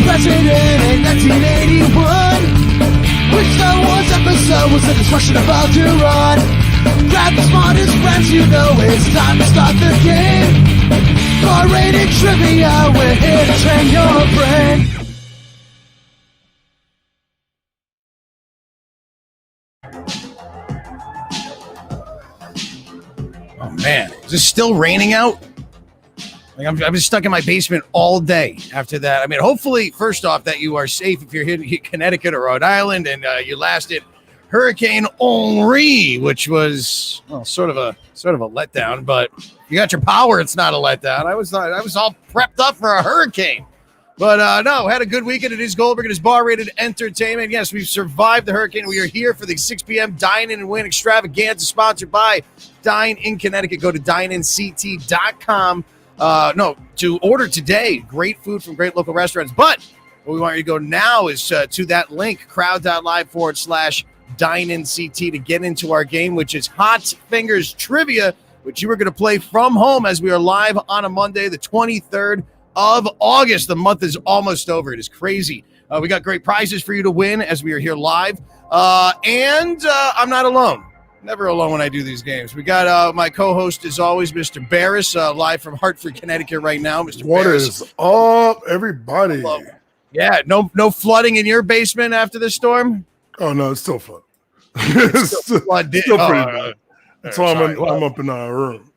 president in 1981. Which Star Wars episode was the destruction about to run? Grab the smartest friends, you know it's time to start the game. R-rated trivia, we're here to train your brain. Oh man, is it still raining out? Like I've been stuck in my basement all day after that. I mean, hopefully, first off, that you are safe if you're here in Connecticut or Rhode Island and you lasted Hurricane Henri, which was sort of a letdown. But you got your power; it's not a letdown. I was all prepped up for a hurricane, but no, had a good weekend. It is Goldberg and his bar-rated entertainment. Yes, we've survived the hurricane. We are here for the 6 p.m. Dine-In Win extravaganza, sponsored by Dine-In Connecticut. Go to dineinct.com. To order today. Great food from great local restaurants. But what we want you to go now is to that link, crowd.live/DineInCT, to get into our game, which is Hot Fingers Trivia, which you are going to play from home as we are live on a Monday, the 23rd of August. The month is almost over. It is crazy. We got great prizes for you to win as we are here live. And I'm not alone. Never alone when I do these games. We got my co-host, as always, Mr. Barris, live from Hartford, Connecticut right now. Mr. What Barris. is up, everybody? Hello. Yeah, no flooding in your basement after the storm? Oh, no, it's still fun. It's still pretty bad. That's why I'm up in our room.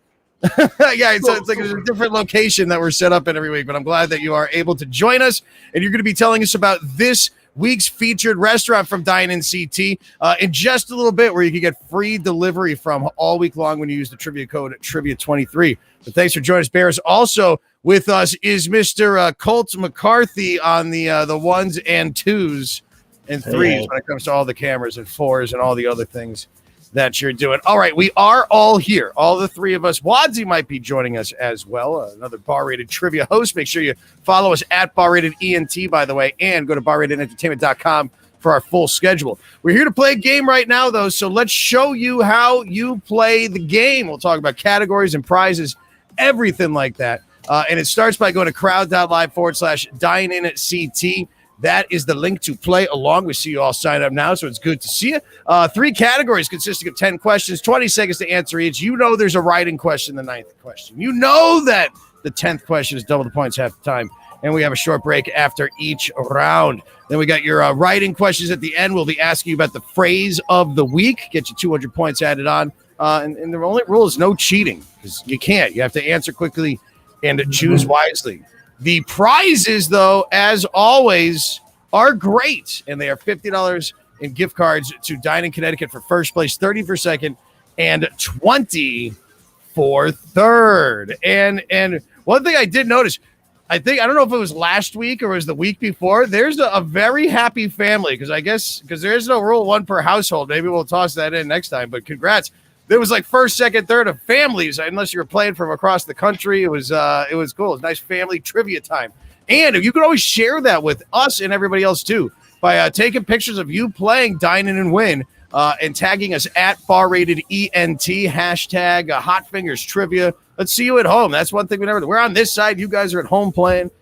Yeah, it's like there's a different location that we're set up in every week, but I'm glad that you are able to join us, and you're going to be telling us about this week's featured restaurant from Dine-In CT in just a little bit, where you can get free delivery from all week long when you use the trivia code Trivia23. But thanks for joining us, Bears. Also with us is Mr. Colt McCarthy on the ones and twos and threes when it comes to all the cameras and fours and all the other things that you're doing. All right, we are all here, all the three of us. Wadsy might be joining us as well, another bar-rated trivia host. Make sure you follow us at bar-rated ENT, by the way, and go to barratedentertainment.com for our full schedule. We're here to play a game right now, though, so let's show you how you play the game. We'll talk about categories and prizes, everything like that. And it starts by going to crowd.live/DineInCT. That is the link to play along. We see you all sign up now, so it's good to see you. 3 categories consisting of 10 questions, 20 seconds to answer each. You know there's a writing question, the 9th question. You know that the 10th question is double the points half the time, and we have a short break after each round. Then we got your writing questions at the end. We'll be asking you about the phrase of the week, get you 200 points added on. And the only rule is no cheating, because you can't. You have to answer quickly and choose wisely. The prizes, though, as always, are great, and they are $50 in gift cards to Dine-In Connecticut for first place, 30 for second, and 20 for third. And one thing I did notice, I don't know if it was last week or it was the week before, there's a very happy family, because there is no rule, 1 per household. Maybe we'll toss that in next time, but congrats. There was like first, second, third of families, unless you were playing from across the country. It was cool. It was nice family trivia time. And you could always share that with us and everybody else too by taking pictures of you playing Dine-In Win and tagging us at bar-rated ENT, hashtag Hot Fingers Trivia. Let's see you at home. That's one thing we never do. We're on this side. You guys are at home playing.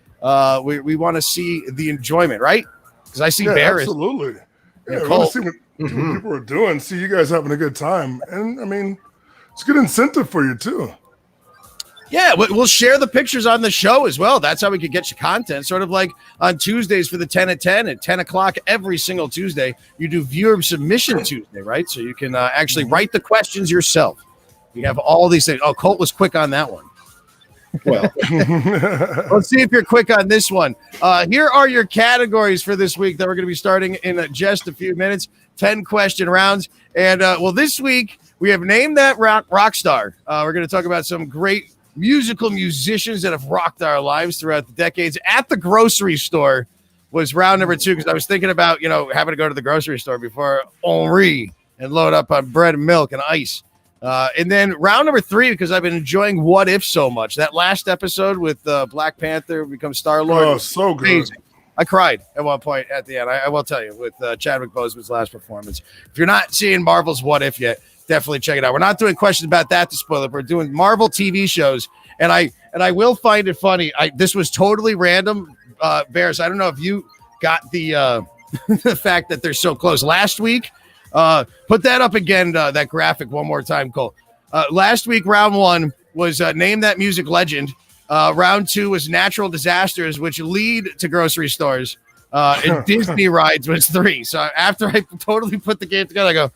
We want to see the enjoyment, right? Because I see Barris. Absolutely. Yeah, we want to see what people are doing, see you guys having a good time. And, I mean, it's a good incentive for you, too. Yeah, we'll share the pictures on the show as well. That's how we could get you content. Sort of like on Tuesdays for the 10 at 10 at 10 o'clock every single Tuesday. You do viewer submission Tuesday, right? So you can actually write the questions yourself. You have all these things. Oh, Colt was quick on that one. Well, let's see if you're quick on this one. Here are your categories for this week that we're going to be starting in just a few minutes. 10 question rounds. And, this week we have named that rock star. We're going to talk about some great musical musicians that have rocked our lives throughout the decades. At the grocery store was round number 2, because I was thinking about, having to go to the grocery store before Henri and load up on bread and milk and ice. And then round number 3, because I've been enjoying What If so much. That last episode with Black Panther becomes Star-Lord. Oh, so good. Amazing. I cried at one point at the end. I will tell you, with Chadwick Boseman's last performance. If you're not seeing Marvel's What If yet, definitely check it out. We're not doing questions about that to spoil it. We're doing Marvel TV shows, and I will find it funny. This was totally random, Bears, I don't know if you got the the fact that they're so close. Last week, put that up again, that graphic one more time, Cole. Last week, round 1 was Name That Music Legend. Round 2 was Natural Disasters, which lead to grocery stores. And Disney rides was 3. So after I totally put the game together, I go,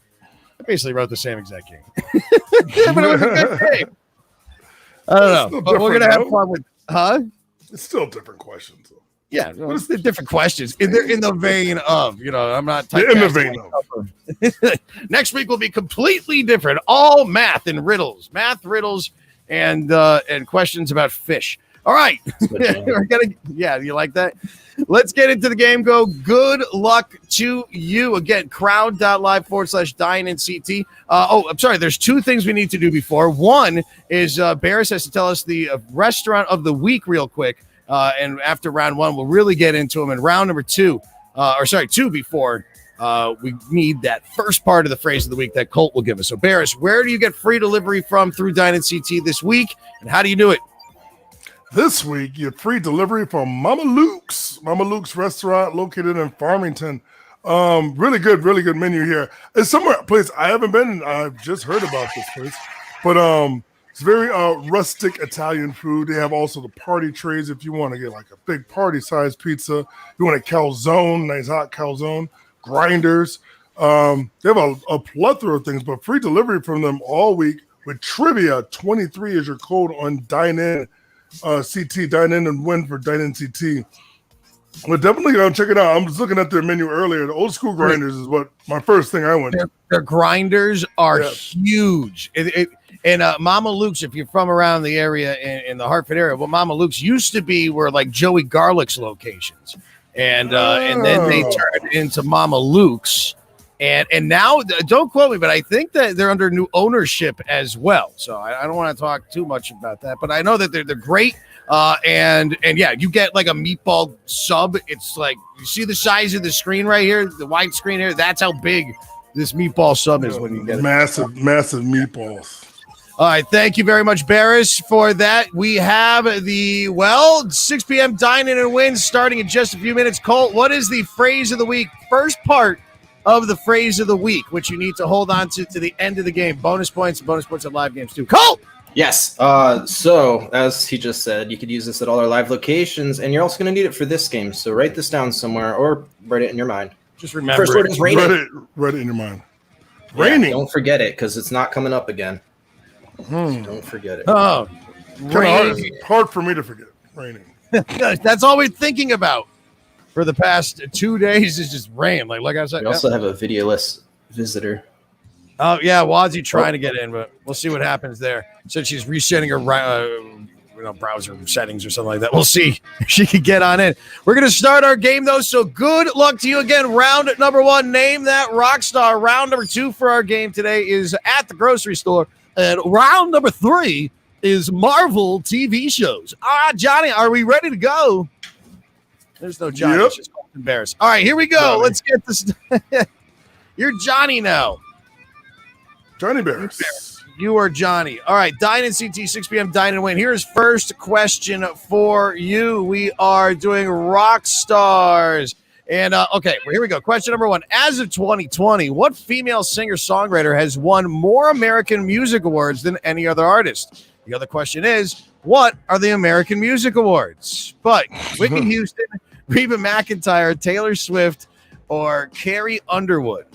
I basically wrote the same exact game. But it was a good game. I don't know. But we're going to have fun with, It's still different questions. Yeah, well, it's the different questions. They're in the vein of, I'm not in the vein of. Next week will be completely different. All math and riddles. Math, riddles, and questions about fish. All right. You like that? Let's get into the game. Go. Good luck to you. Again, crowd.live/Dine-In I'm sorry. There's 2 things we need to do before. One is Barris has to tell us the restaurant of the week real quick. And after round 1, we'll really get into them. And round number 2, 2 before we need that first part of the phrase of the week that Colt will give us. So, Barris, where do you get free delivery from through Dine-In this week? And how do you do it? This week, you get free delivery from Mama Luke's restaurant located in Farmington. Really good menu here. It's somewhere place I haven't been. I've just heard about this place, but it's very rustic Italian food. They have also the party trays if you want to get like a big party size pizza. You want a calzone, nice hot calzone, grinders. They have a plethora of things, but free delivery from them all week with trivia. 23 is your code on Dine-In. CT, Dine-In Win for Dine-In CT. Well, definitely check it out. I was looking at their menu earlier. The old school grinders is what my first thing I went to. Their grinders are huge. And Mama Luke's, if you're from around the area in the Hartford area, what Mama Luke's used to be were like Joey Garlick's locations. And then they turned into Mama Luke's. And now, don't quote me, but I think that they're under new ownership as well. So I don't want to talk too much about that, but I know that they're great. And you get like a meatball sub. It's like, you see the size of the screen right here, the wide screen here. That's how big this meatball sub is when you get it. Massive meatballs. All right. Thank you very much, Barris, for that. We have the 6 p.m. Dine-In Win starting in just a few minutes. Colt, what is the phrase of the week? First part of the phrase of the week, which you need to hold on to the end of the game. Bonus points and bonus points on live games too. Colt! Yes. So as he just said, you could use this at all our live locations, and you're also going to need it for this game. So write this down somewhere or write it in your mind. Just remember. First word is raining. Write it in your mind. Raining. Don't forget it because it's not coming up again. So don't forget it. Oh, hard for me to forget. Raining. That's all we're thinking about for the past 2 days is just rain. Like I said, we also have a videoless visitor. Oh yeah, Wadzie trying to get in, but we'll see what happens there. Said she's resetting her browser settings or something like that. We'll see if she can get on in. We're gonna start our game though, so good luck to you again. Round number 1, name that rock star. Round number 2 for our game today is at the grocery store, and round number 3 is Marvel TV shows. Johnny, are we ready to go? There's no Johnny. Yep. It's just embarrassed. All right, here we go. Johnny. Let's get this. You're Johnny now. Johnny Bears. You are Johnny. All right, Dine-In 6 p.m. Dine-In Win. Here's first question for you. We are doing rock stars. And, okay, well, here we go. Question number 1. As of 2020, what female singer-songwriter has won more American Music Awards than any other artist? The other question is, what are the American Music Awards? But Whitney Houston, Reba McEntire, Taylor Swift, or Carrie Underwood?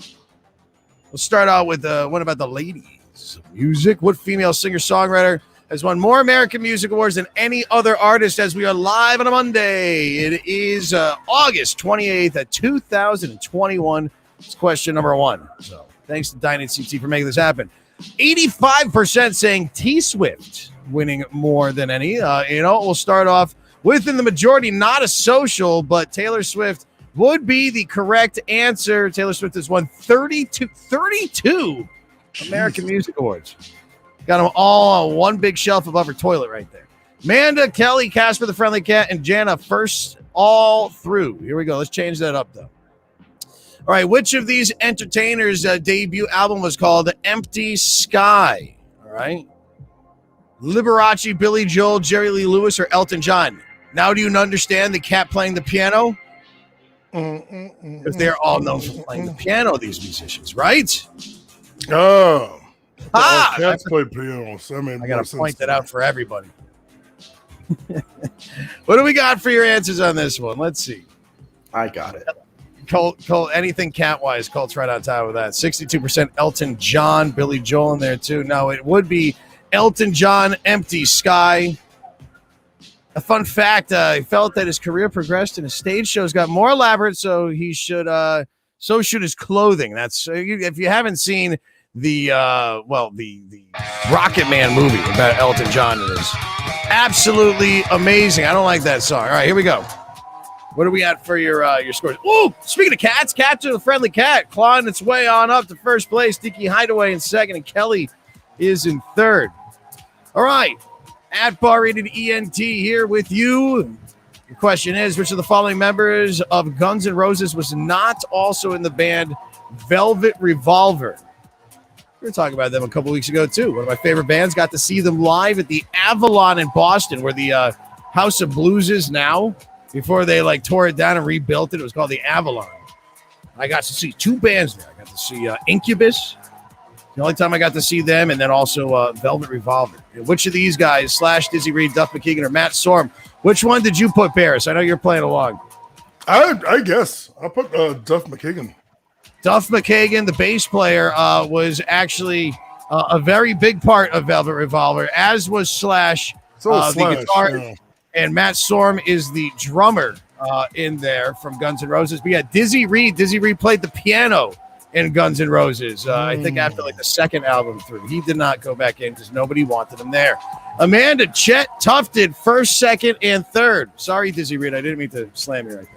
We'll start out with what about the ladies? Music. What female singer-songwriter has won more American Music Awards than any other artist as we are live on a Monday? It is August 28th, 2021. It's question number 1. So thanks to Dine-In CT for making this happen. 85% saying T-Swift winning more than any. We'll start off within the majority, not a social, but Taylor Swift would be the correct answer. Taylor Swift has won 32 American Music Awards. Got them all on one big shelf above her toilet right there. Amanda, Kelly, Casper the Friendly Cat, and Jana first all through. Here we go. Let's change that up, though. All right, which of these entertainers' debut album was called Empty Sky? All right. Liberace, Billy Joel, Jerry Lee Lewis, or Elton John? Now do you understand the cat playing the piano? Because they're all known for playing the piano, these musicians, right? Oh. Cats play piano. So I got to point that out for everybody. What do we got for your answers on this one? Let's see. I got it. Colt, anything cat-wise, Colt's right on top of that. 62% Elton John, Billy Joel in there too. No, it would be Elton John, Empty Sky. A fun fact, he felt that his career progressed and his stage shows got more elaborate, so he should so should his clothing. That's if you haven't seen the Rocket Man movie about Elton John, it is absolutely amazing. I don't like that song. All right, here we go. What do we got for your scores? Oh, speaking of cats, Captain the Friendly Cat clawing its way on up to first place. Dicky Hideaway in second, and Kelly is in third. All right, at Bar Rated ENT here with you. The question is, which of the following members of Guns N' Roses was not also in the band Velvet Revolver? We were talking about them a couple weeks ago, too. One of my favorite bands. Got to see them live at the Avalon in Boston, where the House of Blues is now. Before they tore it down and rebuilt it, it was called the Avalon. I got to see two bands there. I got to see Incubus. The only time I got to see them, and then also Velvet Revolver. And which of these guys, Slash, Dizzy Reed, Duff McKagan, or Matt Sorum, which one did you put, Barris? I know you're playing along. I guess I'll put Duff McKagan. Duff McKagan, the bass player, was actually a very big part of Velvet Revolver, as was Slash, the guitar. Yeah. And Matt Sorum is the drummer in there from Guns N' Roses. But yeah, Dizzy Reed played the piano in Guns N' Roses. I think after the second album through. He did not go back in because nobody wanted him there. Amanda Chet Tufted, first, second, and third. Sorry, Dizzy Reed, I didn't mean to slam you right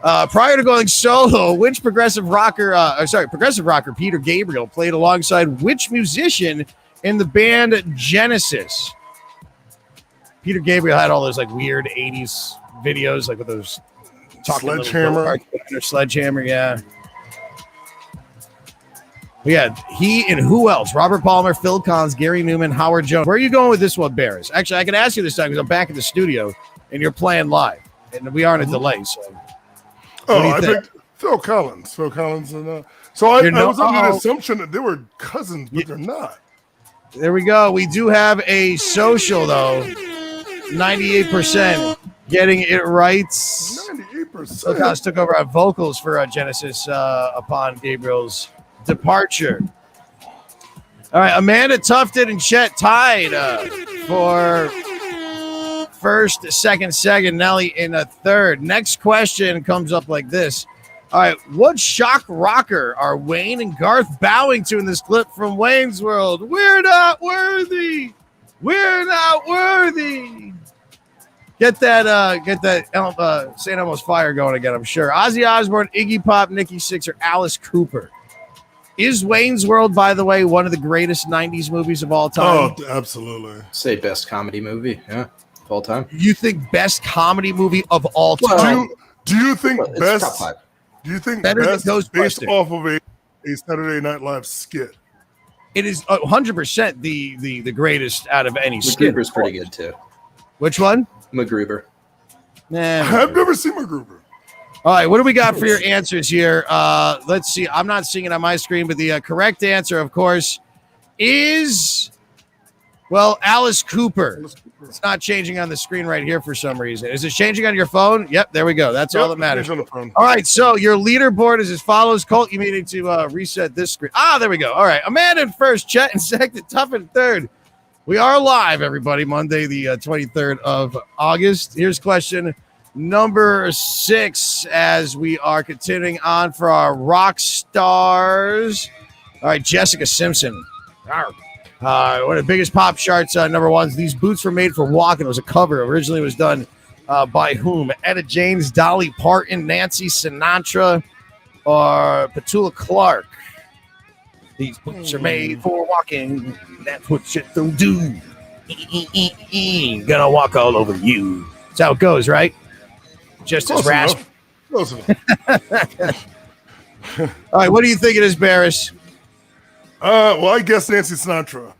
there. Prior to going solo, which progressive rocker Peter Gabriel played alongside which musician in the band Genesis? Peter Gabriel had all those weird 80s videos, with those talking Sledgehammer, yeah. He and who else? Robert Palmer, Phil Collins, Gary Newman, Howard Jones. Where are you going with this one, Barris? Actually, I can ask you this time because I'm back in the studio and you're playing live, and we are on a delay. So, I picked Phil Collins. So I was under the assumption that they were cousins, but they're not. There we go. We do have a social though. 98% getting it right. 98%. Phil Collins took over on vocals for Genesis upon Gabriel's departure. All right, Amanda Tufted and Chet tied for first, second, Nelly in a third. Next question comes up like this. All right, what shock rocker are Wayne and Garth bowing to in this clip from Wayne's World? We're not worthy. We're not worthy. Get that St. Elmo's Fire going again, I'm sure. Ozzy Osbourne, Iggy Pop, Nikki Sixx, or Alice Cooper. Is Wayne's World, by the way, one of the greatest 90s movies of all time? Oh, absolutely. Say best comedy movie, yeah, of all time. You think best comedy movie of all time? Do you think best? Top five. Do you think better best than based off of a Saturday Night Live skit? It is 100% the greatest out of any skit. MacGruber's pretty good too. Which one? MacGruber. Nah, I've never seen MacGruber. All right, what do we got for your answers here? Let's see. I'm not seeing it on my screen, but the correct answer, of course, is, Alice Cooper. It's not changing on the screen right here for some reason. Is it changing on your phone? Yep, there we go. That's all that matters. All right, so your leaderboard is as follows. Colt, you need to reset this screen. There we go. All right, Amanda in first, Chet in second, Tuff in third. We are live, everybody, Monday, the 23rd of August. Here's question number 6 as we are continuing on for our rock stars. All right, Jessica Simpson. One of the biggest pop charts, number ones. These boots were made for walking. It was a cover. Originally, it was done by whom? Etta James, Dolly Parton, Nancy Sinatra, or Petula Clark. These boots are made for walking. That's what you do. Gonna walk all over you. That's how it goes, right? Just as raspy. Close enough. All right, what do you think it is, Barris? I guess Nancy Sinatra.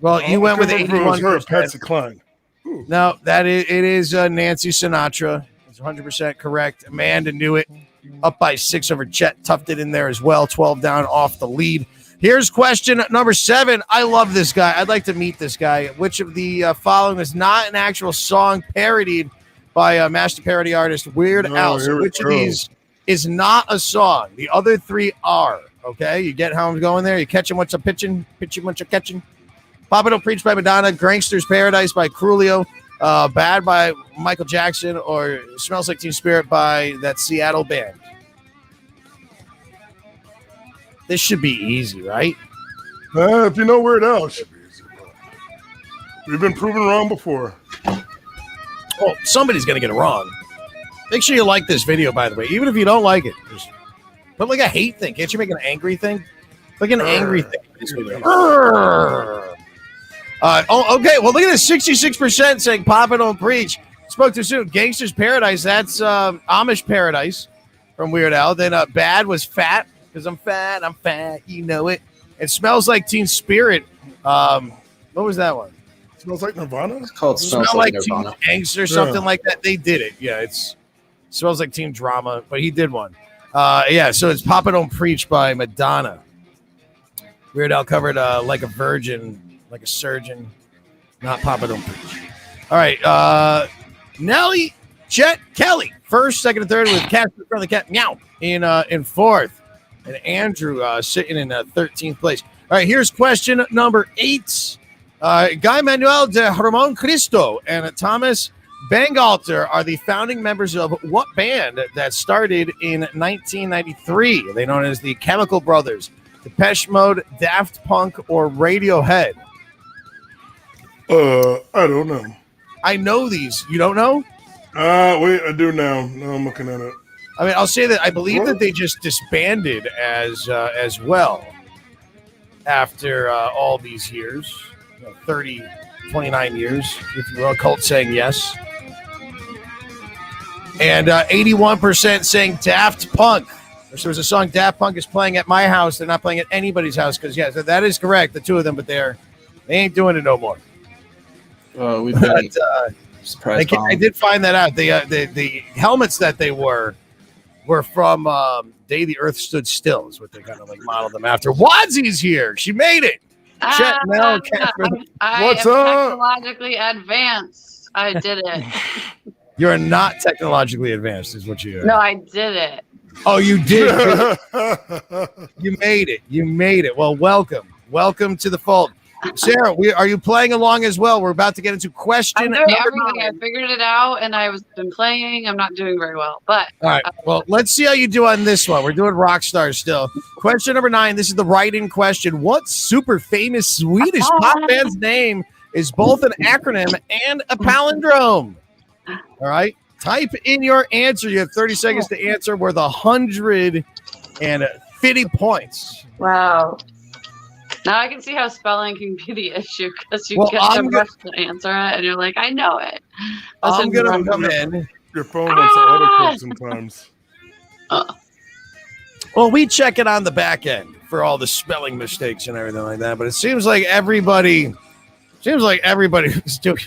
Well, you went with 81%. Patsy Cline. No, it is Nancy Sinatra. It's 100% correct. Amanda knew it. Up by 6 over Chet. Tucked it in there as well. 12 down off the lead. Here's question number 7. I love this guy. I'd like to meet this guy. Which of the following is not an actual song parodied by master parody artist Weird Al? So which of these is not a song? The other 3 are. Okay, you get how I'm going there? You catching what's a pitching what's a catching? Papa Don't Preach by Madonna, Gangster's Paradise by Crulio, Bad by Michael Jackson, or Smells Like Teen Spirit by that Seattle band. This should be easy, right? If you know Weird Al, it should be easy. We've been proven wrong before. Well, somebody's going to get it wrong. Make sure you like this video, by the way. Even if you don't like it, just put like a hate thing. Can't you make an angry thing? Like an angry thing. This video. Okay. Well, look at this. 66% saying Papa Don't Preach. Spoke too soon. Gangster's Paradise. That's Amish Paradise from Weird Al. Then Bad was Fat. Because I'm fat, you know it. It Smells Like Teen Spirit. What was that one? Smells Like Nirvana? It's called Smells Like Nirvana. Teen Angst or something like that. They did it. Yeah, it's Smells Like Teen Drama, but he did one. So it's Papa Don't Preach by Madonna. Weird Al covered Like a Virgin, Like a Surgeon. Not Papa Don't Preach. All right. Nelly, Chet, Kelly. First, second, and third with Casper from the Cat. Meow. In fourth. And Andrew sitting in 13th place. All right, here's question number 8. Guy Manuel de Ramon Cristo and Thomas Bangalter are the founding members of what band that started in 1993? They're known as the Chemical Brothers, Depeche Mode, Daft Punk, or Radiohead. I don't know. I know these. You don't know? Wait, I do now. No, I'm looking at it. I mean, I'll say that I believe that they just disbanded as well after all these years, 29 years, if you will, cult saying yes. And 81% saying Daft Punk. There was a song Daft Punk is playing at my house. They're not playing at anybody's house because, yes, that is correct, the two of them, but they ain't doing it no more. We've been surprised. I did find that out. The helmets that they were from Day the Earth Stood Still is what they kind of like modeled them after. Wadsy's here. She made it. Chet, Mel, Catherine. What's am up? Technologically advanced. I did it. You're not technologically advanced is what you are. No, I did it. Oh, you did. You made it. You made it. Well, welcome. Welcome to the fold. Sarah, are you playing along as well? We're about to get into question I'm number doing everything. 9. I figured it out, and I've been playing. I'm not doing very well, but All right. Well, let's see how you do on this one. We're doing rock stars still. Question number 9. This is the write-in question. What super famous Swedish pop band's name is both an acronym and a palindrome? All right. Type in your answer. You have 30 seconds to answer. Worth 150 points. wow. Now I can see how spelling can be the issue because you get the rush to answer it, and you're like, I know it. I'm going to come in. Your phone wants to autocorrect sometimes. Well, we check it on the back end for all the spelling mistakes and everything like that, but it seems like everybody was doing.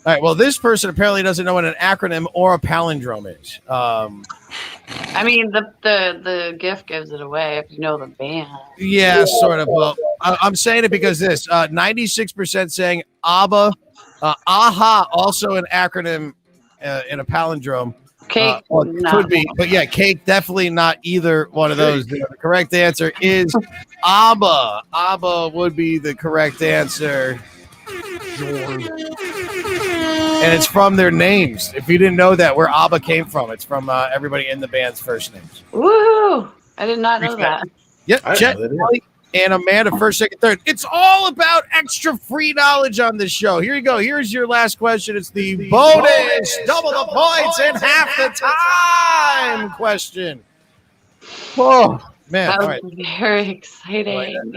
All right. Well, this person apparently doesn't know what an acronym or a palindrome is. I mean, the gift gives it away if you know the band. Yeah, sort of. Well, I'm saying it because 96% saying ABBA, AHA, also an acronym in a palindrome. Cake, could be, but yeah, cake definitely not either one of those. The correct answer is ABBA. ABBA would be the correct answer. And it's from their names. If you didn't know that, where ABBA came from, it's from everybody in the band's first names. Woo! I did not know that. Yep, Chet, and Amanda, first, second, third. It's all about extra free knowledge on this show. Here you go. Here's your last question. It's the bonus, double the points in half the time question. Oh, man. That All was right. very exciting.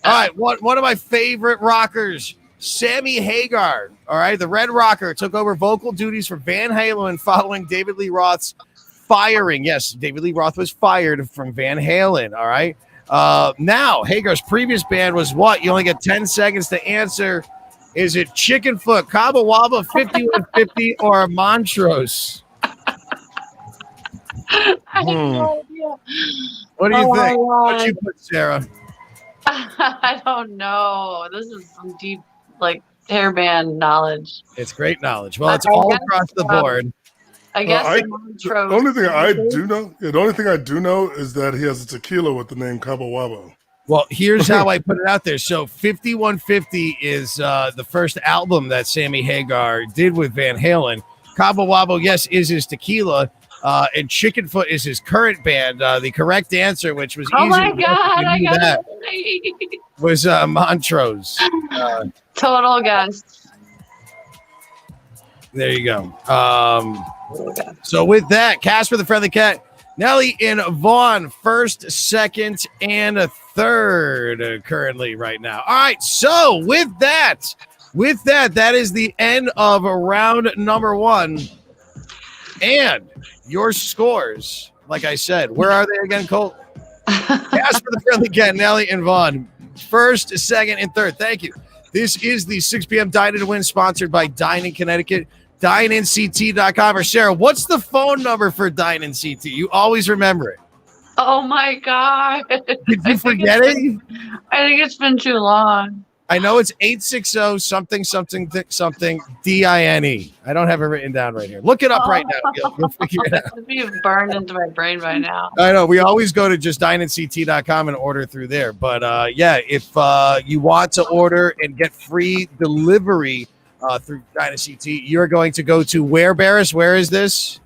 All right. One of my favorite rockers, Sammy Hagar. All right. The Red Rocker took over vocal duties for Van Halen following David Lee Roth's firing. Yes, David Lee Roth was fired from Van Halen. All right. Now, Hagar's previous band was what? You only get 10 seconds to answer. Is it chicken foot, Cabo Wabo, 5150, or Montrose? I have no idea. What do you Oh my think? What'd God. you put, Sarah? I don't know. This is some deep, like, hairband knowledge. It's great knowledge. Well, it's I all guess, across the board. I guess I- the Montrose. The only thing I do know is that he has a tequila with the name Cabo Wabo. Well, here's how I put it out there. So 5150 is the first album that Sammy Hagar did with Van Halen. Cabo Wabo, yes, is his tequila. And Chickenfoot is his current band. The correct answer, which was Oh easy my to guess God, if you I knew got that, it right. was Montrose. Total guess. There you go. So with that, Casper the Friendly Cat, Nelly and Vaughn, first, second, and a third currently right now. All right. So with that, that is the end of round number one. And your scores, like I said, where are they again, Colt? Casper the Friendly Cat, Nelly and Vaughn, first, second, and third. Thank you. This is the 6 p.m. Dine-In Win, sponsored by Dine-In Connecticut. DineInCT.com. Or Sarah, what's the phone number for Dine-In CT? You always remember it. Oh my God. Did you forget it? I think it's been too long. I know it's 860 something something something DINE. I don't have it written down right here. Look it up right now. You'll figure it out. It'd be burned into my brain by now. I know. We always go to just DineInCT.com and order through there. But yeah, if you want to order and get free delivery through Dine-In-CT, you're going to go to where, Barris? Where is this?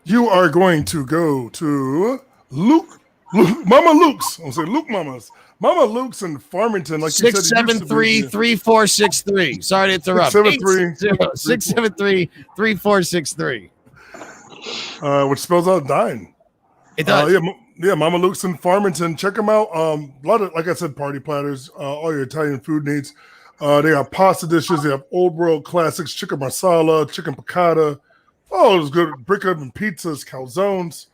You are going to go to Mama Luke's. I'm saying Luke Mama's. Mama Luke's in Farmington, like you said. 673-3463. Sorry to interrupt. 673-3463. Which spells out Dine. It does. Yeah, Mama Luke's in Farmington. Check them out. A lot of, like I said, party platters, all your Italian food needs. They have pasta dishes. They have old world classics, chicken marsala, chicken piccata. Oh, it's good. Brick oven pizzas, calzones.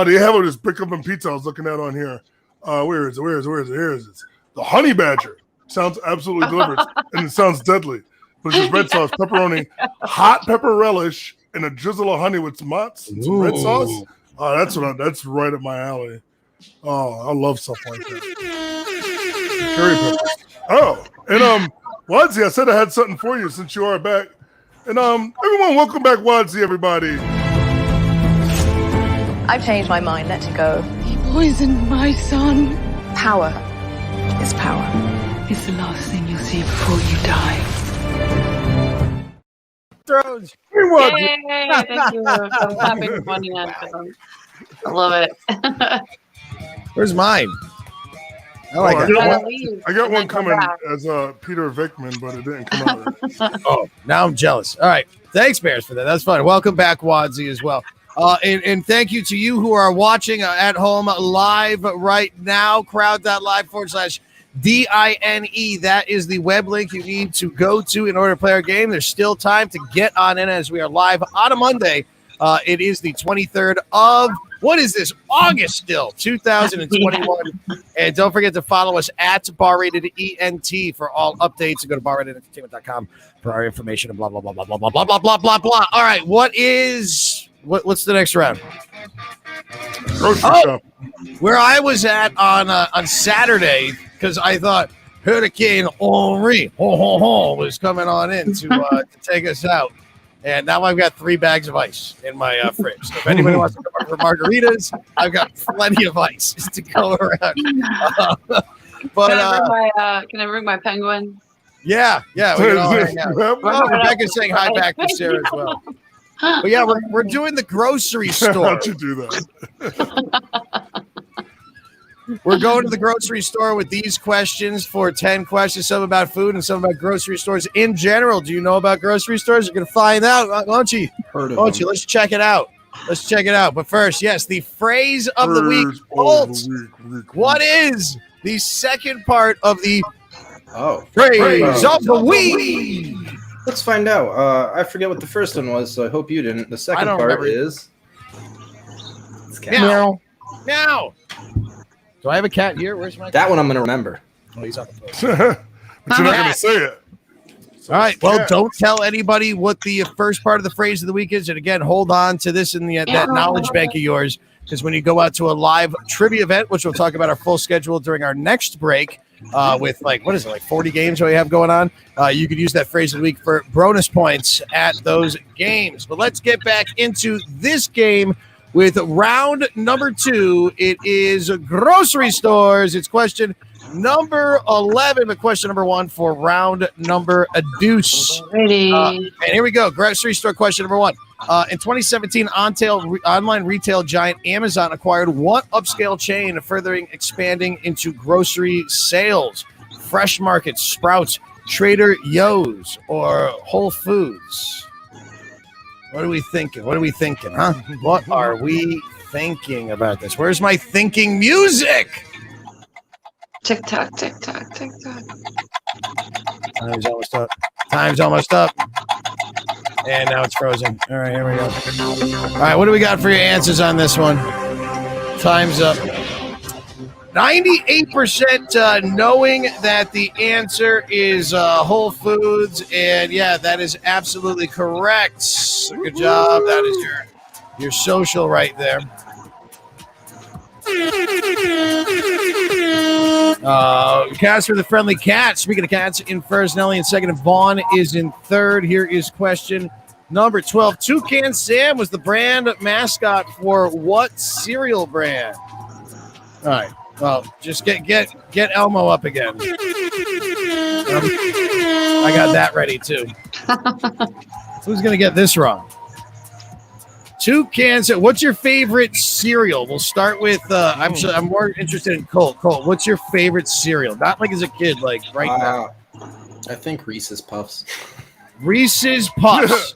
They have this brick oven pizza I was looking at on here. Where is it? Here is it. The honey badger. Sounds absolutely delicious. And it sounds deadly. But it's just red sauce, pepperoni, hot pepper relish, and a drizzle of honey with some mozz and some red sauce. That's right up my alley. Oh, I love stuff like that. Cherry peppers. Oh, and Wadsy, I said I had something for you since you are back. And everyone, welcome back, Wadsy, everybody. I've changed my mind. Let it go. He poisoned my son. Power is power. It's the last thing you'll see before you die. Thrones. Hey, Wadsy. Yay, thank you. I'm happy for funny I love it. Where's mine? I like it. I got one coming as Peter Vickman, but it didn't come out. Oh, now I'm jealous. All right. Thanks, Bears, for that. That's fun. Welcome back, Wadsy, as well. And thank you to you who are watching at home live right now. Crowd.live/DINE. That is the web link you need to go to in order to play our game. There's still time to get on in as we are live on a Monday. It is the 23rd of, what is this? August still, 2021. And don't forget to follow us at BarRatedENT for all updates. And go to BarRatedEntertainment.com for our information and blah, blah, blah, blah, blah, blah, blah, blah, blah, blah, blah. All right. What's the next round? Grocery shop. Where I was at on Saturday, because I thought Hurricane Henri was coming on in to take us out. And now I've got 3 bags of ice in my fridge. So if anybody wants to come over for margaritas, I've got plenty of ice to go around. Can I bring my penguin? Yeah, we can all hang out. Rebecca's saying hi back to Sarah as well. But yeah, we're doing the grocery store. How'd you do that? We're going to the grocery store with these questions for 10 questions, some about food and some about grocery stores in general. Do you know about grocery stores? You're going to find out, won't you? Won't you? Let's check it out. But first, yes, the phrase of the week. Colt, what is the second part of the phrase of the week? Let's find out. I forget what the first one was, so I hope you didn't. The second part is... Meow. Meow. Do I have a cat here? Where's my cat? That one I'm going to remember. Oh, he's on the phone. But you're not going to say it. All right. Well, don't tell anybody what the first part of the phrase of the week is. And again, hold on to this in that knowledge bank of yours, because when you go out to a live trivia event, which we'll talk about our full schedule during our next break, with like 40 games we have going on, you could use that phrase of the week for bonus points at those games. But let's get back into this game with round number 2. It is grocery stores. It's question number 11, but question number 1 for round number a deuce. And here we go. Grocery store question number 1. In 2017, online retail giant Amazon acquired what upscale chain, furthering expanding into grocery sales? Fresh Market, Sprouts, Trader Joe's, or Whole Foods? What are we thinking? Huh? What are we thinking about this? Where's my thinking music? Tick tock, tick tock, tick tock. Time's almost up. And now it's frozen. All right, here we go. All right, what do we got for your answers on this one? Time's up. 98% knowing that the answer is Whole Foods. And yeah, that is absolutely correct. Good job. That is your social right there. Casper the Friendly Cat. Speaking of cats, in first, Nelly in second, and Vaughn is in third. Here is question number 12. Toucan Sam was the brand mascot for what cereal brand? All right. Well, just get Elmo up again. I got that ready too. Who's gonna get this wrong? Toucan Sam. What's your favorite cereal? We'll start with. I'm more interested in Colt. Colt, what's your favorite cereal? Not like as a kid, like right now. I think Reese's Puffs. Reese's Puffs.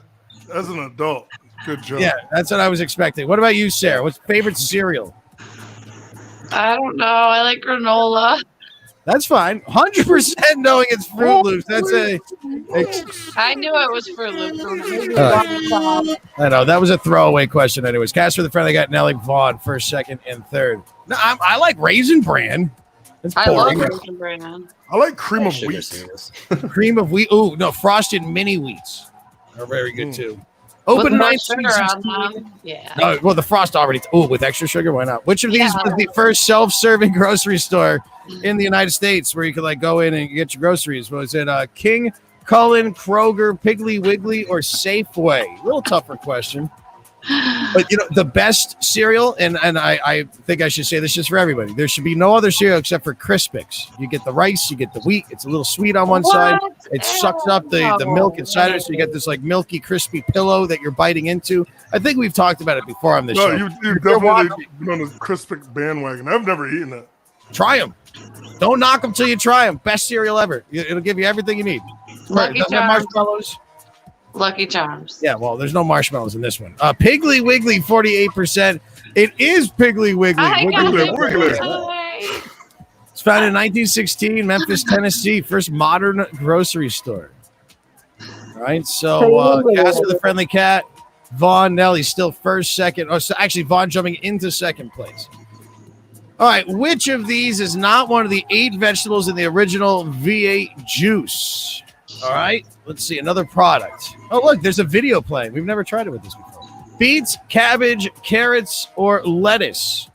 As an adult, good job. Yeah, that's what I was expecting. What about you, Sarah? What's favorite cereal? I don't know. I like granola. That's fine. 100% knowing it's Fruit Loops. That's I knew it was Fruit Loops. I know that was a throwaway question, anyways. Casper the Friendly got Nelly, Vaughn first, second, and third. No, I like Raisin Bran. That's I love boring. Raisin Bran. I like cream of wheat. Cream of wheat. Ooh, no, Frosted Mini Wheats are very good too. Open With more 1916. sugar on them. Yeah. No, well, the Frost already. With extra sugar, why not? Which of these was the first self-serving grocery store in the United States where you could like go in and get your groceries? Was it King, Cullen, Kroger, Piggly Wiggly, or Safeway? A little tougher question. But the best cereal, and I think I should say this just for everybody. There should be no other cereal except for Crispix. You get the rice, you get the wheat. It's a little sweet on one side. It sucks up the milk inside it, so you get this like milky, crispy pillow that you're biting into. I think we've talked about it before on this show. You've definitely been on the Crispix bandwagon. I've never eaten it. Try them. Don't knock them till you try them. Best cereal ever. It'll give you everything you need. Lucky Doesn't have marshmallows. Lucky Charms. Yeah, well, there's no marshmallows in this one. Piggly Wiggly, 48%. It is Piggly Wiggly. It's founded in 1916, Memphis, Tennessee. First modern grocery store. All right, so Casper the Friendly Cat, Vaughn, Nelly still first, second. Oh, so actually, Vaughn jumping into second place. All right, which of these is not one of the 8 vegetables in the original V8 juice? All right, let's see. Another product. Oh, look, there's a video playing. We've never tried it with this before. Beets, cabbage, carrots, or lettuce?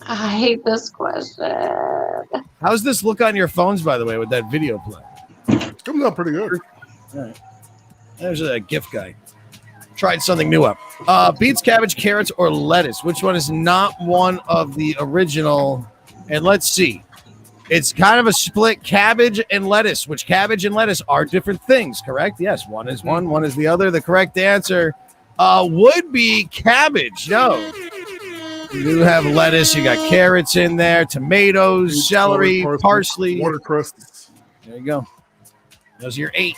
I hate this question. How's this look on your phones, by the way, with that video play? It's coming out pretty good. All right. There's a gift guy. Tried something new up. Beets, cabbage, carrots, or lettuce? Which one is not one of the original? And let's see. It's kind of a split, cabbage and lettuce, which cabbage and lettuce are different things, correct? Yes, one is one is the other. The correct answer would be cabbage. No. You do have lettuce. You got carrots in there, tomatoes, celery, parsley. Watercress. There you go. Those are your 8.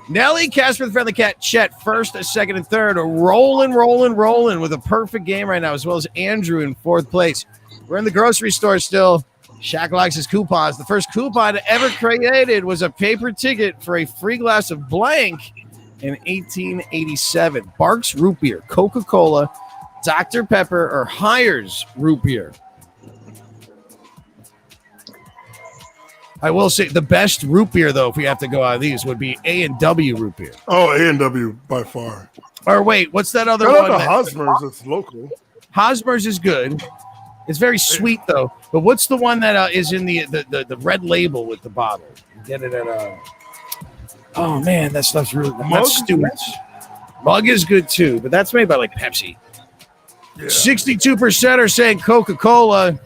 Nelly, Casper the Friendly Cat, Chet, first, second, and third. Rolling with a perfect game right now, as well as Andrew in 4th place. We're in the grocery store still. Shaq likes his coupons. The first coupon ever created was a paper ticket for a free glass of blank in 1887. Barks Root Beer, Coca-Cola, Dr. Pepper, or Hires Root Beer? I will say the best root beer, though, if we have to go out of these, would be A&W root beer. Oh, A&W by far. Or wait, what's that other Shout one? out to Hosmer's. It's local. Hosmer's is good. It's very sweet, though. But what's the one that is in the red label with the bottle? You get it at oh, man, that stuff's really good. That's Stewart's. Mug is good, too, but that's made by, like, Pepsi. Yeah. 62% are saying Coca-Cola.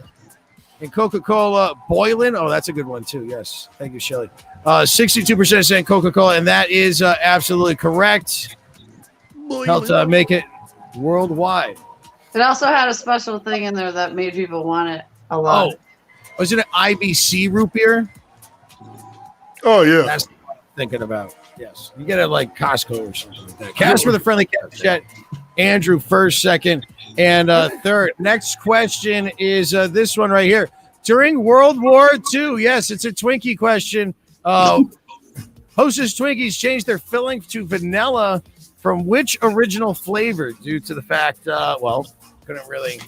And Coca-Cola boiling. Oh, that's a good one, too. Yes. Thank you, Shelly. 62% saying Coca-Cola, and that is absolutely correct. Helped make it worldwide. It also had a special thing in there that made people want it a lot. Oh, was it an IBC root beer? Oh, yeah. That's what I'm thinking about. Yes. You get it like Costco or something like that. Cash for the friendly cat chat. Andrew first, second, and third. Next question is this one right here. During World War II, yes, it's a Twinkie question. Hostess Twinkies changed their filling to vanilla from which original flavor due to the fact, couldn't really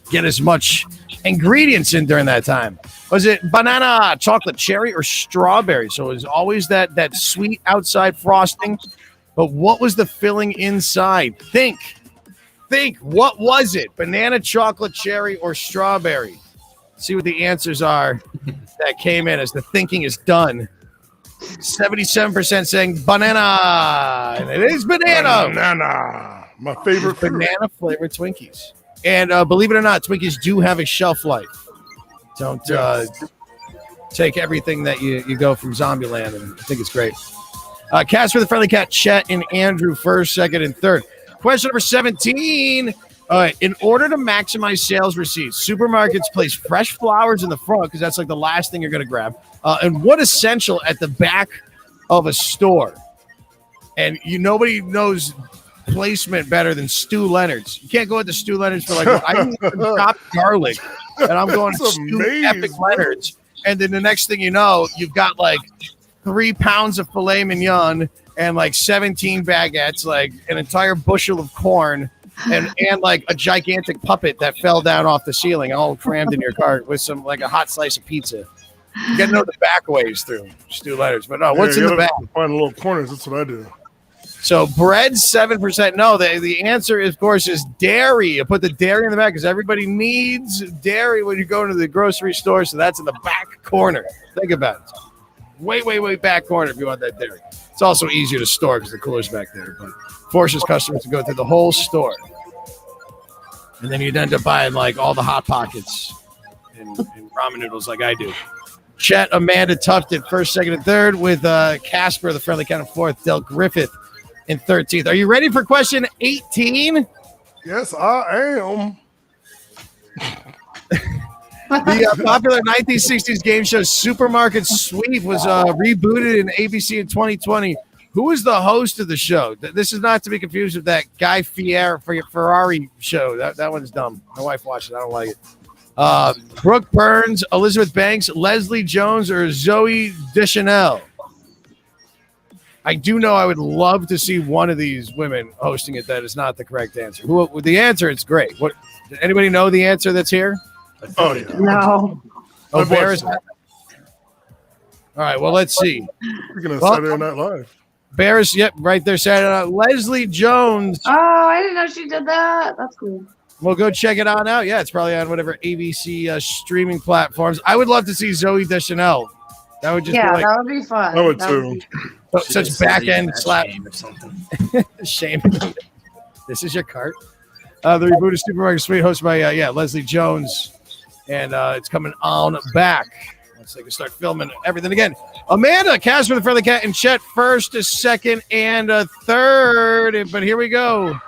get as much ingredients in during that time. Was it banana, chocolate, cherry, or strawberry? So it was always that sweet outside frosting. But what was the filling inside? Think. What was it? Banana, chocolate, cherry, or strawberry? See what the answers are that came in as the thinking is done. 77% saying banana. And it is banana. Banana. My favorite banana flavored Twinkies. And believe it or not, Twinkies do have a shelf life. Don't take everything that you go from Zombieland, and I think it's great. Cast for the friendly cat, Chet and Andrew first, second, and third. Question number 17. All right. In order to maximize sales receipts, supermarkets place fresh flowers in the front because that's like the last thing you're going to grab. And what essential at the back of a store? And nobody knows placement better than Stu Leonard's. You can't go into Stu Leonard's for like, I need some chopped garlic, and I'm going to Stu Epic Leonard's. And then the next thing you know, you've got like 3 pounds of filet mignon and like 17 baguettes, like an entire bushel of corn, and like a gigantic puppet that fell down off the ceiling, all crammed in your cart with some like a hot slice of pizza. You got to know the back ways through Stu Leonard's, but no, what's in the back? Find little corners. That's what I do. So bread, 7%. No, the answer, of course, is dairy. You put the dairy in the back because everybody needs dairy when you go to the grocery store. So that's in the back corner. Think about it. Way back corner if you want that dairy. It's also easier to store because the cooler's back there, but forces customers to go through the whole store. And then you'd end up buying like all the Hot Pockets and ramen noodles like I do. Chet, Amanda Tufted, first, second, and third, with Casper, the friendly count of fourth, Del Griffith in 13th. Are you ready for question 18? Yes, I am. The popular 1960s game show Supermarket Sweep was rebooted in ABC in 2020. Who was the host of the show? This is not to be confused with that Guy Ferrari show. That one's dumb. My wife watched it. I don't like it. Brooke Burns, Elizabeth Banks, Leslie Jones, or Zoe Deschanel? I do know I would love to see one of these women hosting it. That is not the correct answer. The answer, it's great. What? Anybody know the answer that's here? Oh, yeah. No. Oh, Bears. All right, well, let's see. Speaking of Saturday Night Live. Bears, yep, right there, Saturday Night. Leslie Jones. Oh, I didn't know she did that. That's cool. We'll go check it out now. Yeah, it's probably on whatever ABC streaming platforms. I would love to see Zoe Deschanel. That would just be like, that would be fun. I would too. Such back end slap. Or something. Shame. This is your cart. The reboot of Supermarket Sweep, hosted by Leslie Jones. And it's coming on back once they can start filming everything again. Amanda, Casper, the friendly cat, and Chet first, a second, and a third. But here we go.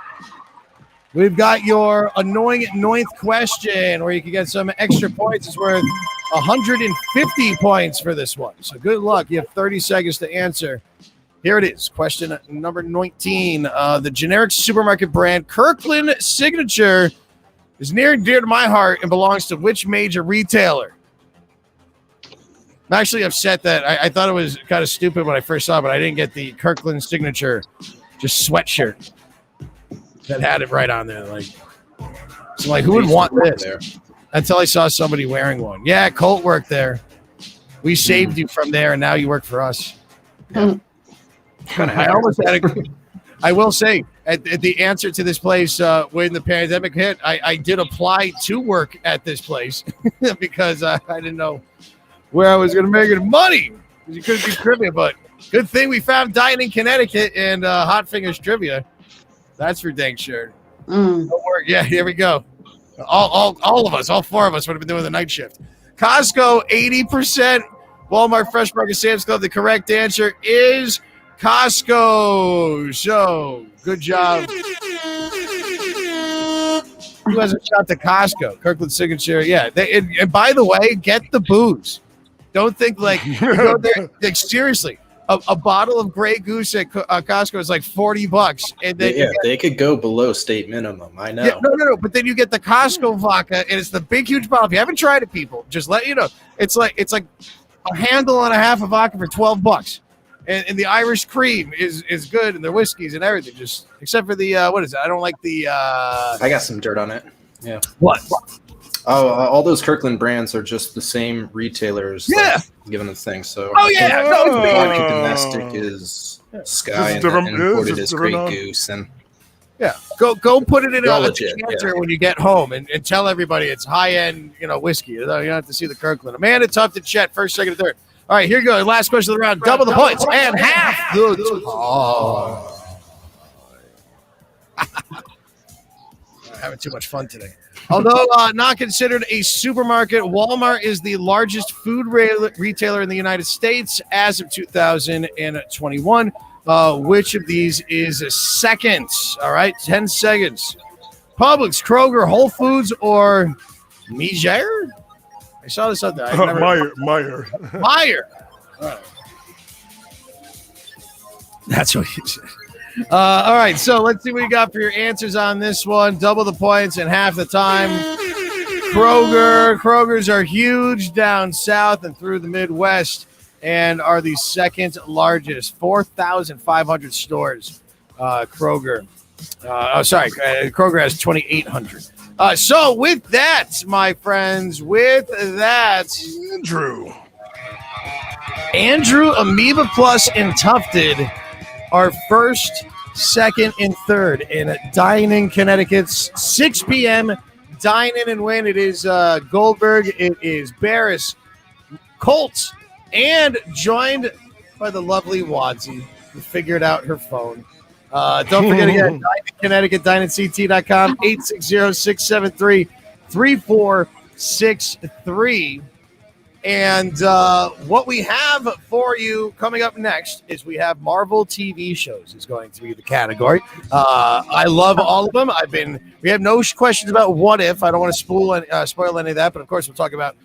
We've got your annoying 9th question where you can get some extra points. It's worth 150 points for this one. So good luck. You have 30 seconds to answer. Here it is. Question number 19. The generic supermarket brand Kirkland Signature is near and dear to my heart and belongs to which major retailer? I'm actually upset that I thought it was kind of stupid when I first saw it, but I didn't get the Kirkland Signature just sweatshirt that had it right on there. Like who would want this? Until I saw somebody wearing one. Yeah, Colt worked there. We saved you from there, and now you work for us. Kind of. I almost had a. I will say, at the answer to this place when the pandemic hit, I did apply to work at this place because I didn't know where I was going to make any money. You couldn't do trivia, but good thing we found Dine-In Connecticut and Hot Fingers Trivia. That's for dang sure. Don't worry. Yeah, here we go. All of us, all four of us would have been doing the night shift. Costco, 80%. Walmart, Fresh Market, Sam's Club. The correct answer is Costco. So, good job. Who hasn't shot to Costco? Kirkland Signature. Yeah. And by the way, get the booze. Don't think like, you go there, like seriously, a bottle of Grey Goose at Costco is like $40. And then they could go below state minimum. I know. Yeah, no. But then you get the Costco vodka, and it's the big, huge bottle. If you haven't tried it, people, just let you know. It's like a handle and a half of vodka for $12. And the Irish cream is good, and the whiskeys and everything, just except for the what is it? I don't like the. I got some dirt on it. Yeah. What? Oh, all those Kirkland brands are just the same retailers. Yeah. Like, giving the thing. So. Oh yeah. No, it's big. Only domestic is Sky and imported is Grey Goose and. Yeah, go put it in a legit, decanter when you get home and tell everybody it's high end, whiskey. You don't have to see the Kirkland. Amanda, tough to chat. First, second, and third. All right, here you go. Last question of the round. Double the points and half. Good. Having too much fun today. Although not considered a supermarket, Walmart is the largest food retailer in the United States as of 2021. Which of these is a second? All right, 10 seconds. Publix, Kroger, Whole Foods, or Meijer? I saw this out there. Meyer. All right. That's what you said. All right, so let's see what you got for your answers on this one. Double the points and half the time. Kroger's are huge down south and through the Midwest and are the second largest, 4,500 stores. Kroger. Kroger has 2,800. So with that, my friends, Andrew, Amoeba Plus, and Tufted are first, second, and third in Dine-In Connecticut's 6 p.m. Dine-In and Win. It is Goldberg. It is Barris, Colt, and joined by the lovely Wadsy, who figured out her phone. Don't forget again, Dine-In Connecticut, DineInCT.com, 860-673-3463. And what we have for you coming up next is we have Marvel TV shows is going to be the category. I love all of them. We have no questions about What If. I don't want to spoil any of that, but of course we'll talk about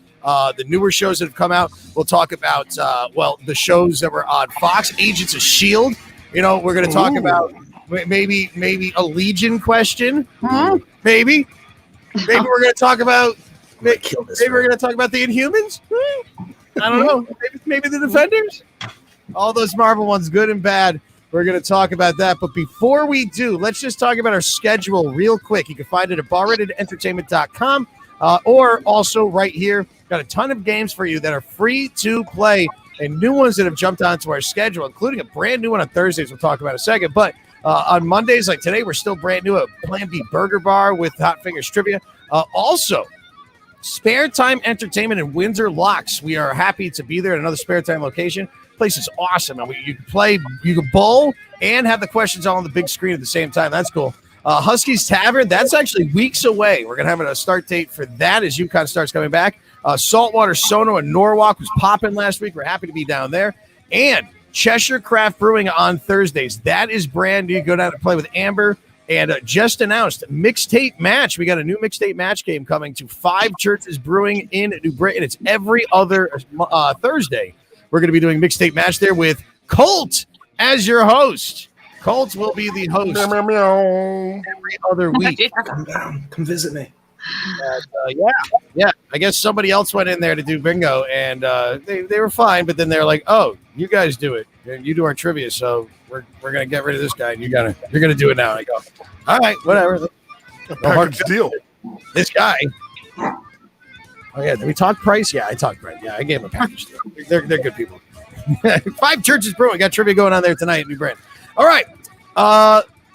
the newer shows that have come out. We'll talk about the shows that were on Fox, Agents of S.H.I.E.L.D. We're going to talk about maybe a Legion question. Maybe we're going to talk about. Maybe we're going to talk about the Inhumans. I don't know. Maybe the Defenders. All those Marvel ones, good and bad. We're going to talk about that. But before we do, let's just talk about our schedule real quick. You can find it at barratedentertainment.com or also right here. Got a ton of games for you that are free to play and new ones that have jumped onto our schedule, including a brand new one on Thursdays we'll talk about in a second. But on Mondays, like today, we're still brand new at Plan B Burger Bar with Hot Fingers Trivia. Also, Spare Time Entertainment in Windsor Locks. We are happy to be there at another Spare Time location. Place is awesome. You can play, you can bowl, and have the questions all on the big screen at the same time. That's cool. Husky's Tavern, that's actually weeks away. We're going to have a start date for that as UConn starts coming back. Saltwater Sono in Norwalk was popping last week. We're happy to be down there. And Cheshire Craft Brewing on Thursdays. That is brand new. Go down and play with Amber. And just announced mixtape match. We got a new mixtape match game coming to 5 Churches Brewing in New Britain. It's every other Thursday. We're going to be doing mixtape match there with Colt as your host. Colt will be the host every other week. Come down. Come visit me. Yeah. I guess somebody else went in there to do bingo, and they were fine. But then they're like, "Oh, you guys do it. You do our trivia, so we're gonna get rid of this guy, and you're gonna do it now." And I go, "All right, whatever." Package deal. This guy. Oh, yeah. Did we talk price? Yeah, I talked price. Yeah, I gave them a package. They're good people. 5 Churches Brewing. Got trivia going on there tonight at New Brand. All right.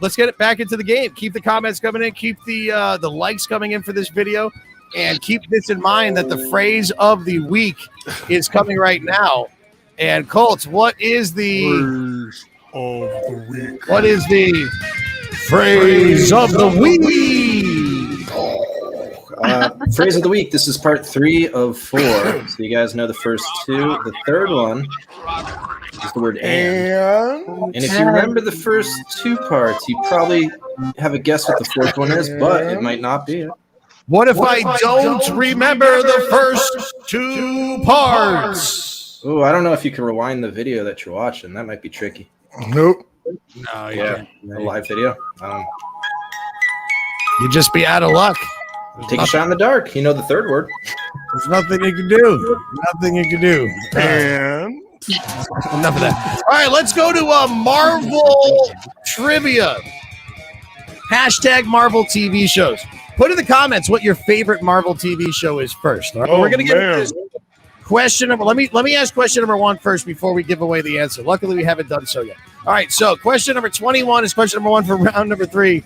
Let's get it back into the game. Keep the comments coming in. Keep the likes coming in for this video. And keep this in mind that the phrase of the week is coming right now. And Colts, what is the Phrase of the week? What is the phrase of the week? Phrase of the week. This is part 3 of 4. So you guys know the first 2. The third one is the word and. And if you remember the first 2 parts, you probably have a guess what the fourth one is, but it might not be it. What if I don't remember the first 2 parts? Oh, I don't know if you can rewind the video that you're watching. That might be tricky. Nope. No, Yeah, a live video. You'd just be out of luck. Take a shot in the dark. You know the third word. There's nothing you can do. Nothing you can do. And Enough of that. All right, let's go to Marvel trivia. Hashtag Marvel TV shows. Put in the comments what your favorite Marvel TV show is first. All right? We're going to get into this question number. Let me ask question number 1 first before we give away the answer. Luckily, we haven't done so yet. All right, so question number 21 is question number 1 for round number 3.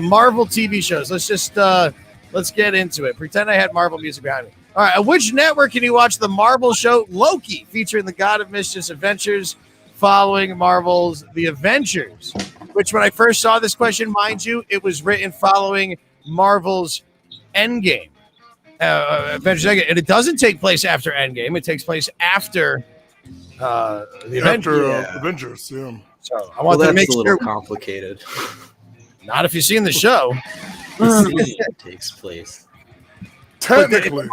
Marvel TV shows. Let's get into it. Pretend I had Marvel music behind me. All right, on which network can you watch the Marvel show Loki, featuring the God of Mischief's adventures following Marvel's The Avengers? Which, when I first saw this question, mind you, it was written following Marvel's Endgame. Avengers Endgame. And it doesn't take place after Endgame. It takes place after the Avengers. Avengers, yeah. So I want to make a little sure. complicated. Not if you've seen the show. It takes place. Technically.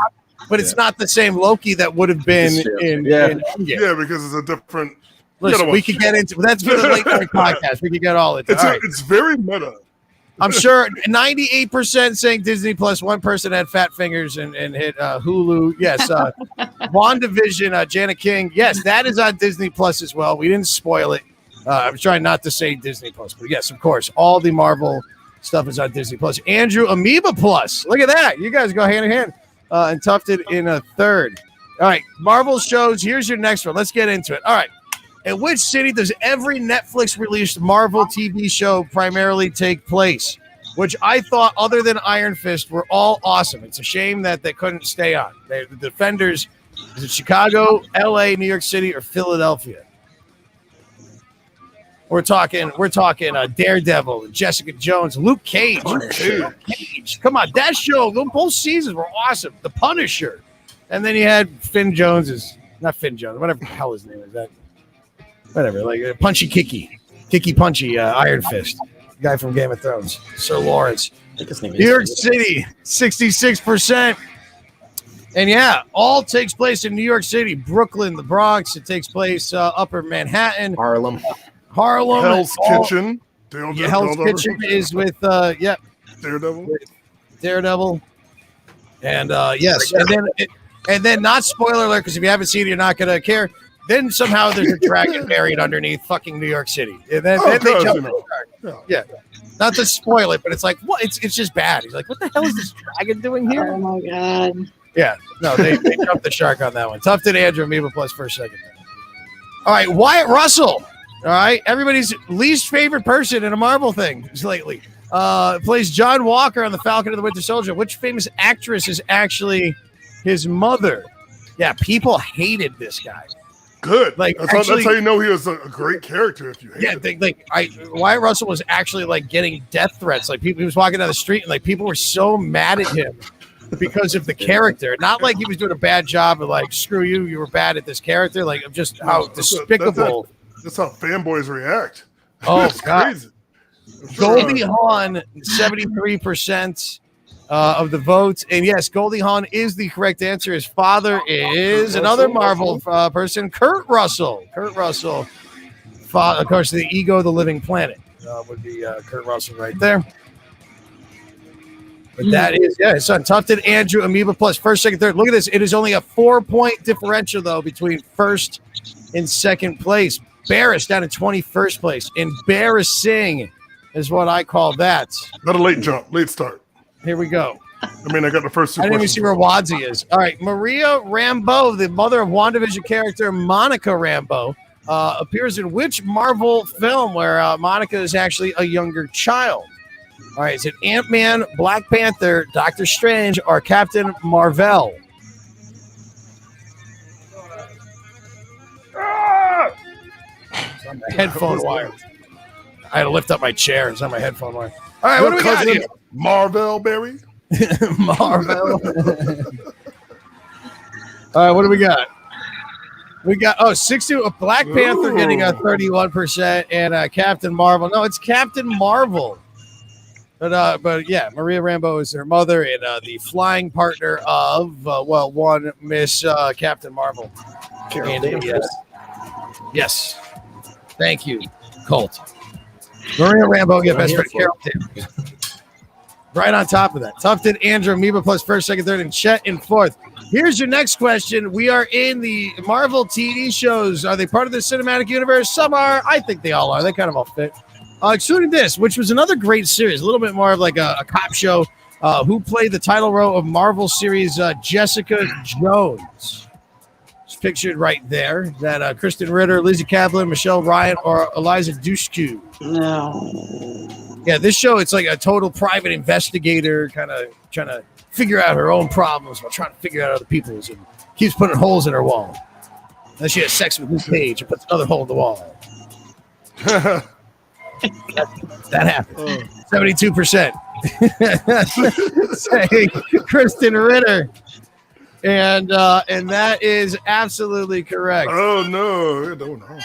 But it's not the same Loki that would have been in Endgame. Yeah, because it's a different. Listen, we could get into that's for the late night podcast. We could get all into it. It's very meta. I'm sure 98% saying Disney Plus. 1 person had fat fingers and hit Hulu. Yes. WandaVision, Janet King. Yes, that is on Disney Plus as well. We didn't spoil it. I'm trying not to say Disney Plus, but yes, of course, all the Marvel stuff is on Disney Plus. Andrew, Amoeba Plus. Look at that. You guys go hand in hand. And Tufted in a third. All right, Marvel shows. Here's your next one. Let's get into it. All right. In which city does every Netflix-released Marvel TV show primarily take place? Which I thought, other than Iron Fist, were all awesome. It's a shame that they couldn't stay on. The Defenders, is it Chicago, LA, New York City, or Philadelphia? We're talking Daredevil, Jessica Jones, Luke Cage. Come on, that show, both seasons were awesome. The Punisher. And then you had Finn Jones, not Finn Jones, whatever the hell his name is. That, whatever, like Punchy Kicky Punchy, Iron Fist. Guy from Game of Thrones, Sir Lawrence. New York City, 66%. And yeah, all takes place in New York City, Brooklyn, the Bronx. It takes place Upper Manhattan. Harlem. Hell's Kitchen. Hell's Kitchen is with Daredevil. And yes, and then not spoiler alert, because if you haven't seen it, you're not gonna care. Then somehow there's a dragon buried underneath fucking New York City. And then they jump the shark. Yeah. Not to spoil it, but it's like, what? It's just bad. He's like, what the hell is this dragon doing here? Oh my god. Yeah. No, they jumped the shark on that one. Tufted Andrew, Amoeba Plus for a second. All right, Wyatt Russell. All right, everybody's least favorite person in a Marvel thing lately. Plays John Walker on The Falcon and the Winter Soldier. Which famous actress is actually his mother? Yeah, people hated this guy. Good. Like that's how you know he was a great character. If you hate Wyatt Russell was actually like getting death threats. Like he was walking down the street and like people were so mad at him because of the character. Not like he was doing a bad job of like, screw you, you were bad at this character. Like just how despicable. That's how fanboys react. Oh, God. Crazy. Goldie Hawn, 73% of the votes. And yes, Goldie Hawn is the correct answer. His father is another Marvel person, Kurt Russell. Kurt Russell, of course, the Ego, the Living Planet would be Kurt Russell right there. But that is, his son, Tufted Andrew, Amoeba Plus, first, second, third. Look at this. It is only a 4-point differential, though, between first and second place. Barris down in 21st place. Embarrassing is what I call that. Not a late jump, late start. Here we go. I mean, I got the first two. I didn't even see where Wadzi is. All right, Maria Rambeau, the mother of WandaVision character Monica Rambeau, appears in which Marvel film where Monica is actually a younger child? All right, is it Ant-Man, Black Panther, Doctor Strange, or Captain Marvel? It's on my headphone wire. I had to lift up my chair. It's on my headphone wire. All right, what do we got here? Marvel Berry. Marvel. All right, what do we got? We got 60. Black Panther getting a 31%, and Captain Marvel. No, it's Captain Marvel. But yeah, Maria Rambeau is her mother and the flying partner of one Miss Captain Marvel. Carol And, Danvers. yes, thank you, Colt. Maria Rambeau, get best friend Carol Danvers. Right on top of that. Tufted, Andrew, Amoeba plus first, second, third, and Chet in fourth. Here's your next question. We are in the Marvel TV shows. Are they part of the cinematic universe? Some are. I think they all are. They kind of all fit. Excluding this, which was another great series, a little bit more of like a cop show. Who played the title role of Marvel series Jessica Jones? It's pictured right there. Is that Kristen Ritter, Lizzie Kaplan, Michelle Ryan, or Eliza Dushku? No. Yeah, this show, it's like a total private investigator kind of trying to figure out her own problems while trying to figure out other people's, and keeps putting holes in her wall. Then she has sex with Luke Cage and puts another hole in the wall. that happened. 72% saying Kristen Ritter. And that is absolutely correct. Oh, no. I don't know.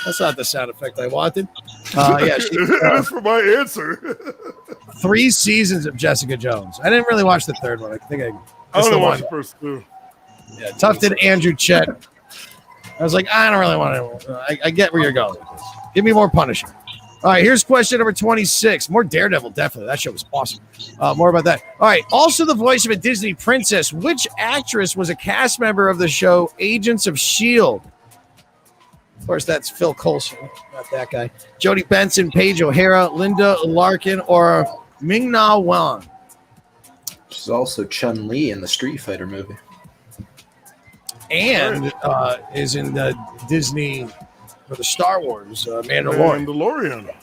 That's not the sound effect I wanted. Yeah, she, it is for my answer. 3 seasons of Jessica Jones. I didn't really watch the third one. I think I only watched the first 2. Yeah, Tufted, Andrew, Chet. I was like, I don't really want to. I get where you're going with this. Give me more Punisher. All right, here's question number 26. More Daredevil, definitely. That show was awesome. More about that. All right, also the voice of a Disney princess. Which actress was a cast member of the show Agents of S.H.I.E.L.D.? Of course, that's Phil Coulson, not that guy. Jodie Benson, Paige O'Hara, Linda Larkin, or Ming-Na Wen. She's also Chun-Li in the Street Fighter movie. And is in the Disney for the Star Wars Mandalorian.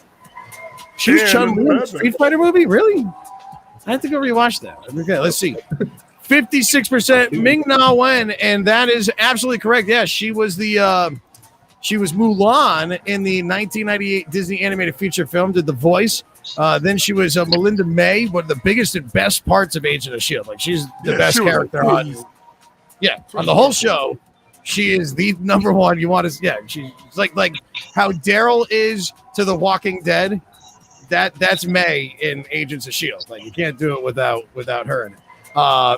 She was Chun-Li in the Street Fighter movie? Really? I have to go rewatch that. Okay, let's see. 56% Ming-Na Wen, and that is absolutely correct. Yeah, she was she was Mulan in the 1998 Disney animated feature film, did the voice. Then she was Melinda May, one of the biggest and best parts of Agent of S.H.I.E.L.D. Like, she's the best character on. Yeah, on the whole show, she is the number one. You want to, she's like how Daryl is to The Walking Dead. That's May in Agents of S.H.I.E.L.D. Like, you can't do it without her in it.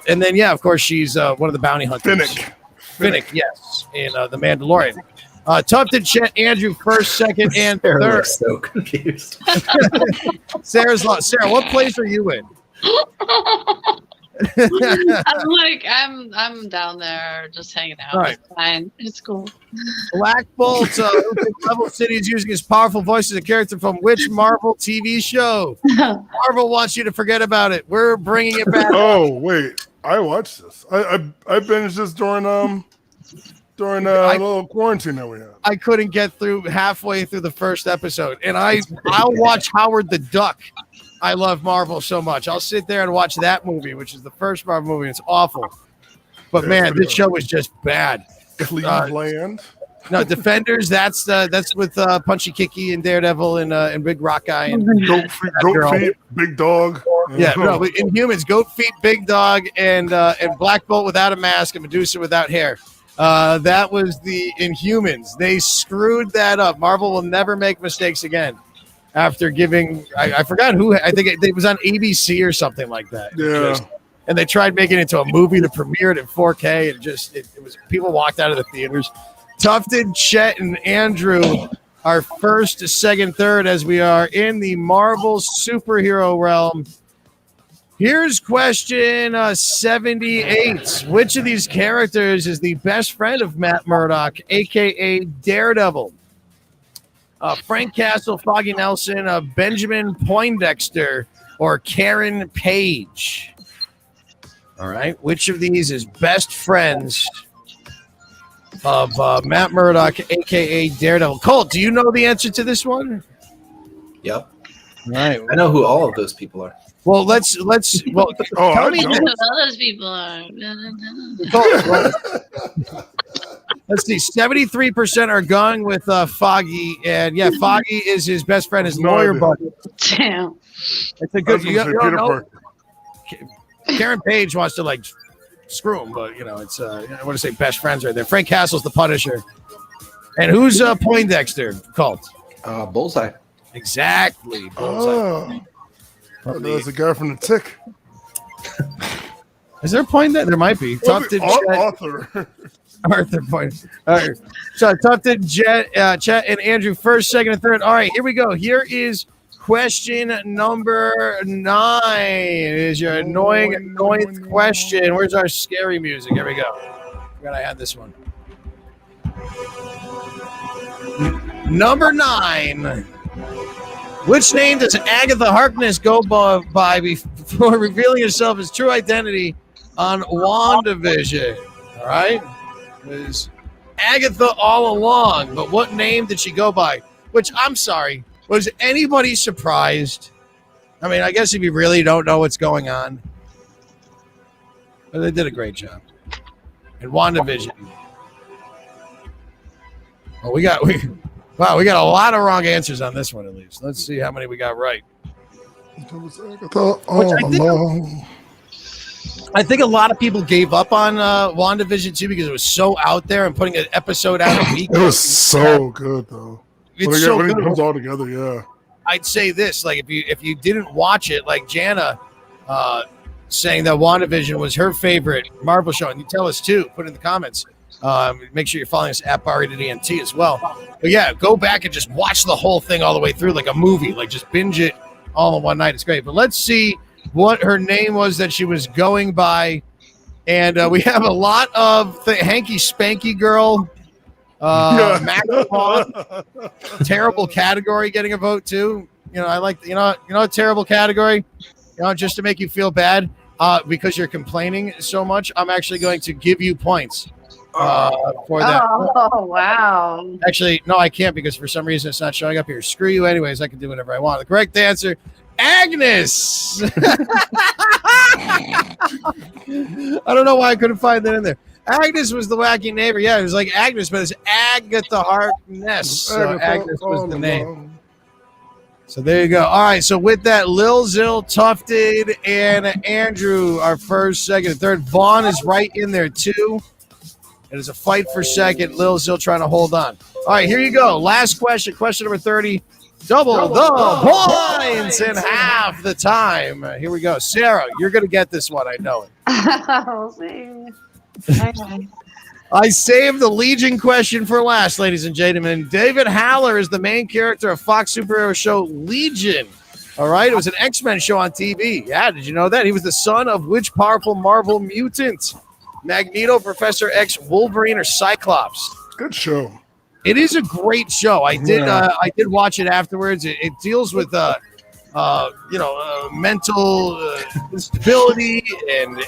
And then, of course, she's one of the bounty hunters. Finnick, yes, in The Mandalorian. Tufted, Chet, Andrew, first, second, and third. Sarah looks so confused. Sarah's lost. Sarah, what place are you in? I'm down there just hanging out. All right. It's fine. It's cool. Black Bolt, Level City is using his powerful voice as a character from which Marvel TV show? Marvel wants you to forget about it. We're bringing it back. Oh, wait. I watched this. I binged this during a little quarantine that we had. I couldn't get through halfway through the first episode, and I'll watch Howard the Duck. I love Marvel so much. I'll sit there and watch that movie, which is the first Marvel movie. It's awful, but man, this show was just bad. Cleveland. No, Defenders. That's with Punchy Kiki and Daredevil and Big Rock Guy and Goat Feet, Big Dog. Yeah, no, but Inhumans, Goat Feet, Big Dog, and Black Bolt without a mask and Medusa without hair. That was the Inhumans. They screwed that up. Marvel will never make mistakes again. After giving, I forgot who. I think it was on ABC or something like that. Yeah. And they tried making it into a movie to premiere it in 4K. And it was people walked out of the theaters. Tufted, Chet, and Andrew are first, second, third as we are in the Marvel superhero realm. Here's question 78. Which of these characters is the best friend of Matt Murdock, a.k.a. Daredevil? Frank Castle, Foggy Nelson, Benjamin Poindexter, or Karen Page? All right. Which of these is best friends of Matt Murdock, a.k.a. Daredevil? Colt, do you know the answer to this one? Yep. All right. I know who all of those people are. Well, let's tell me. All those people are. Let's see. 73% are going with Foggy, and yeah, Foggy is his best friend, his lawyer buddy. Damn. It's a good. You don't know. Parker. Karen Page wants to like screw him, but it's I want to say best friends right there. Frank Castle's the Punisher, and who's Poindexter called? Bullseye. Exactly. Bullseye. Oh, there's a guy from the Tick. Is there a Poindexter? There might be. Arthur Point. All right. So Tufted, Chet, and Andrew first, second, and third. All right, here we go. Here is question number 9. It is your annoying ninth question. Where's our scary music? Here we go. Forgot I had this one. Number 9. Which name does Agatha Harkness go by before revealing herself as true identity on WandaVision? All right. It was Agatha all along, but what name did she go by? Which, I'm sorry, was anybody surprised? I mean, I guess if you really don't know what's going on. But they did a great job. And WandaVision. Well, we got a lot of wrong answers on this one, at least. Let's see how many we got right. I think a lot of people gave up on WandaVision too because it was so out there and putting an episode out a week. It was so good though. It's so when good. It comes all together, yeah. I'd say this, like if you didn't watch it, like Jana saying that WandaVision was her favorite Marvel show, and you tell us too, put it in the comments. Make sure you're following us at BarRatedENT as well. But yeah, go back and just watch the whole thing all the way through like a movie. Like just binge it all in one night. It's great. But let's see what her name was that she was going by. And we have a lot of Hanky Spanky Girl, Macaron, terrible category getting a vote too. I like a terrible category. Just to make you feel bad because you're complaining so much. I'm actually going to give you points. For that. Oh, wow. Actually, no, I can't because for some reason it's not showing up here. Screw you anyways. I can do whatever I want. The correct answer, Agnes. I don't know why I couldn't find that in there. Agnes was the wacky neighbor. Yeah, it was like Agnes, but it's Agatha Harkness. So Agnes was the name. So there you go. All right, so with that, Lil Zill, Tufted, and Andrew are first, second, and third. Vaughn is right in there too. It is a fight for second. Lil Zill trying to hold on. All right, here you go. Last question, question number 30. Double the points in half the time. Here we go. Sarah, you're going to get this one. I know it. We'll see. Okay. I saved the Legion question for last, ladies and gentlemen. David Haller is the main character of Fox superhero show Legion. All right, it was an X-Men show on TV. Yeah, did you know that? He was the son of which powerful Marvel mutant? Magneto, Professor X, Wolverine, or Cyclops? Good show. It is a great show. I did watch it afterwards. It deals with mental instability and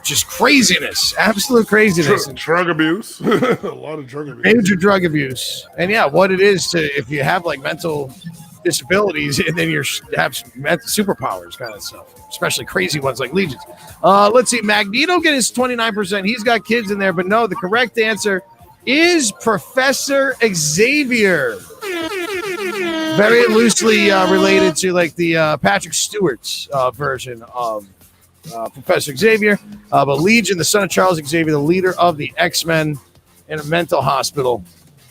just craziness, absolute craziness, drug abuse, a lot of drug abuse, major drug abuse, and yeah, what it is to if you have like mental disabilities and then you have superpowers kind of stuff, especially crazy ones like Legions. Let's see. Magneto gets 29%. He's got kids in there, but no, the correct answer is Professor Xavier. Very loosely related to like the Patrick Stewart's version of Professor Xavier. But Legion, the son of Charles Xavier, the leader of the X-Men in a mental hospital.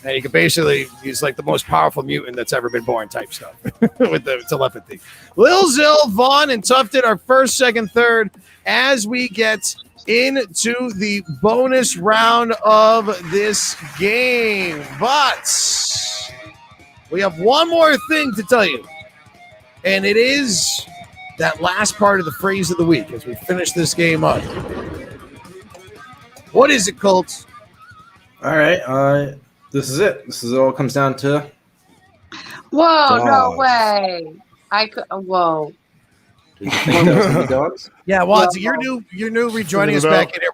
And you can basically, he's like the most powerful mutant that's ever been born type stuff with the telepathy. Lil Zill, Vaughn, and Tufted are first, second, third as we get into the bonus round of this game. But we have one more thing to tell you. And it is that last part of the phrase of the week as we finish this game up. What is it, Colt? All right. This is it. This is all it comes down to. Whoa, no way. Whoa. Did you think that was gonna be dogs? Yeah, well, you're new rejoining us back in here.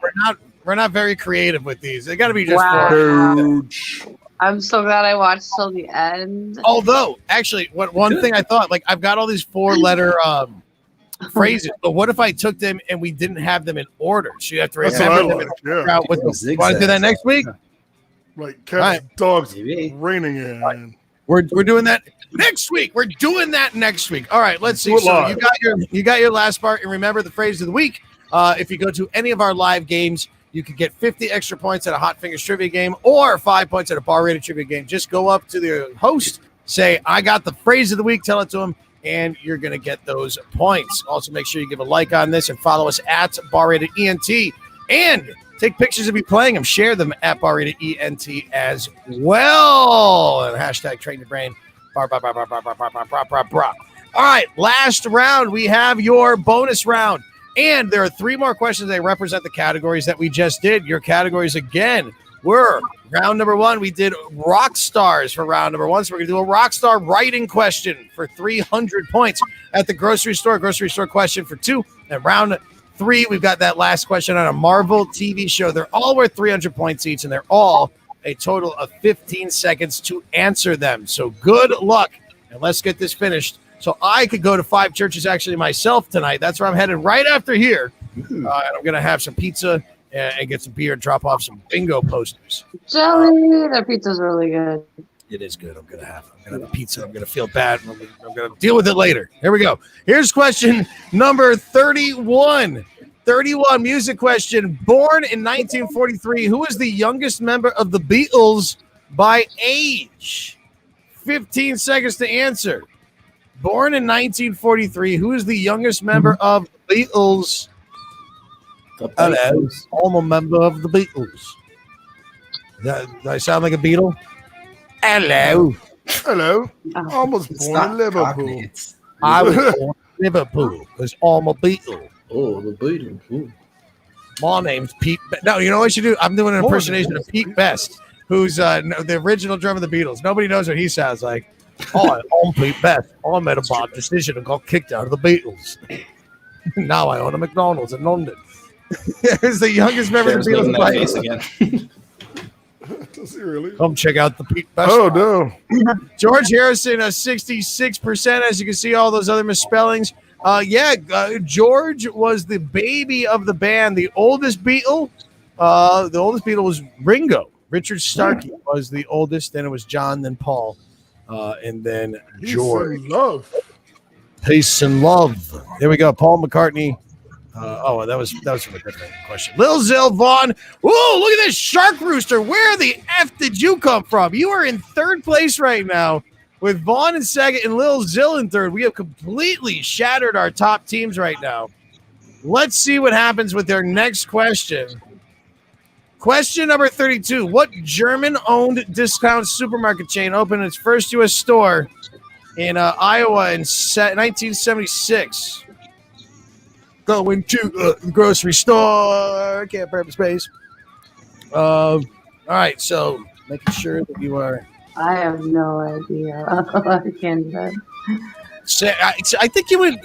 We're not very creative with these. They got to be just Ouch. I'm so glad I watched till the end. Although, actually, one thing I thought, like I've got all these 4-letter phrases, but what if I took them and we didn't have them in order? So you have to remember them. Want to do that next week? Like cats, dogs, raining in. Right. We're doing that next week. We're doing that next week. All right, let's see. So you got your last part, and remember the phrase of the week. If you go to any of our live games, you could get 50 extra points at a Hot Fingers trivia game or 5 points at a Bar Rated trivia game. Just go up to the host, say, I got the phrase of the week, tell it to him, and you're going to get those points. Also, make sure you give a like on this and follow us at Bar Rated ENT. And take pictures of you playing them. Share them at Bar Rated ENT as well. And hashtag train your brain. All right, last round. We have your bonus round. And there are 3 more questions that represent the categories that we just did. Your categories, again, were round number 1. We did rock stars for round number 1. So we're going to do a rock star writing question for 300 points at the grocery store question for 2. And round 3, we've got that last question on a Marvel TV show. They're all worth 300 points each, and they're all a total of 15 seconds to answer them. So good luck, and let's get this finished. So I could go to 5 churches actually myself tonight. That's where I'm headed right after here. And I'm going to have some pizza and get some beer and drop off some bingo posters. Jelly, their pizza's really good. It is good. I'm going to have a pizza. I'm going to feel bad. I'm going to deal with it later. Here we go. Here's question number 31. 31 music question. Born in 1943, who is the youngest member of the Beatles by age? 15 seconds to answer. Born in 1943, who is the youngest member of the Beatles? Hello, I'm a member of the Beatles. Do I sound like a Beatle? Hello. Hello. I was born in Liverpool. I was born in Liverpool because I'm a Beatle. Oh, the Beatle. Ooh. My name's Pete. No, you know what I should do? I'm doing an impersonation of Pete Best, who's the original drummer of the Beatles. Nobody knows what he sounds like. Hi, I'm Pete Best. I made a bad decision and got kicked out of the Beatles. Now I own a McDonald's in London. He's the youngest member of the Beatles. Again. Does he really? Come check out the Pete Best. Oh, no. George Harrison, 66%. As you can see, all those other misspellings. George was the baby of the band. The oldest Beatle was Ringo. Richard Starkey was the oldest. Then it was John, then Paul. And then George. Peace and love. There we go. Paul McCartney. That was from a different question. Lil Zil Vaughn. Whoa, look at this shark rooster. Where the F did you come from? You are in 3rd place right now with Vaughn in 2nd and Lil Zil in 3rd. We have completely shattered our top teams right now. Let's see what happens with their next question. Question number 32. What German-owned discount supermarket chain opened its first U.S. store in Iowa in 1976? Going to the grocery store. Can't purpose space. All right, so making sure that you are. I have no idea. I can't even. I think you would.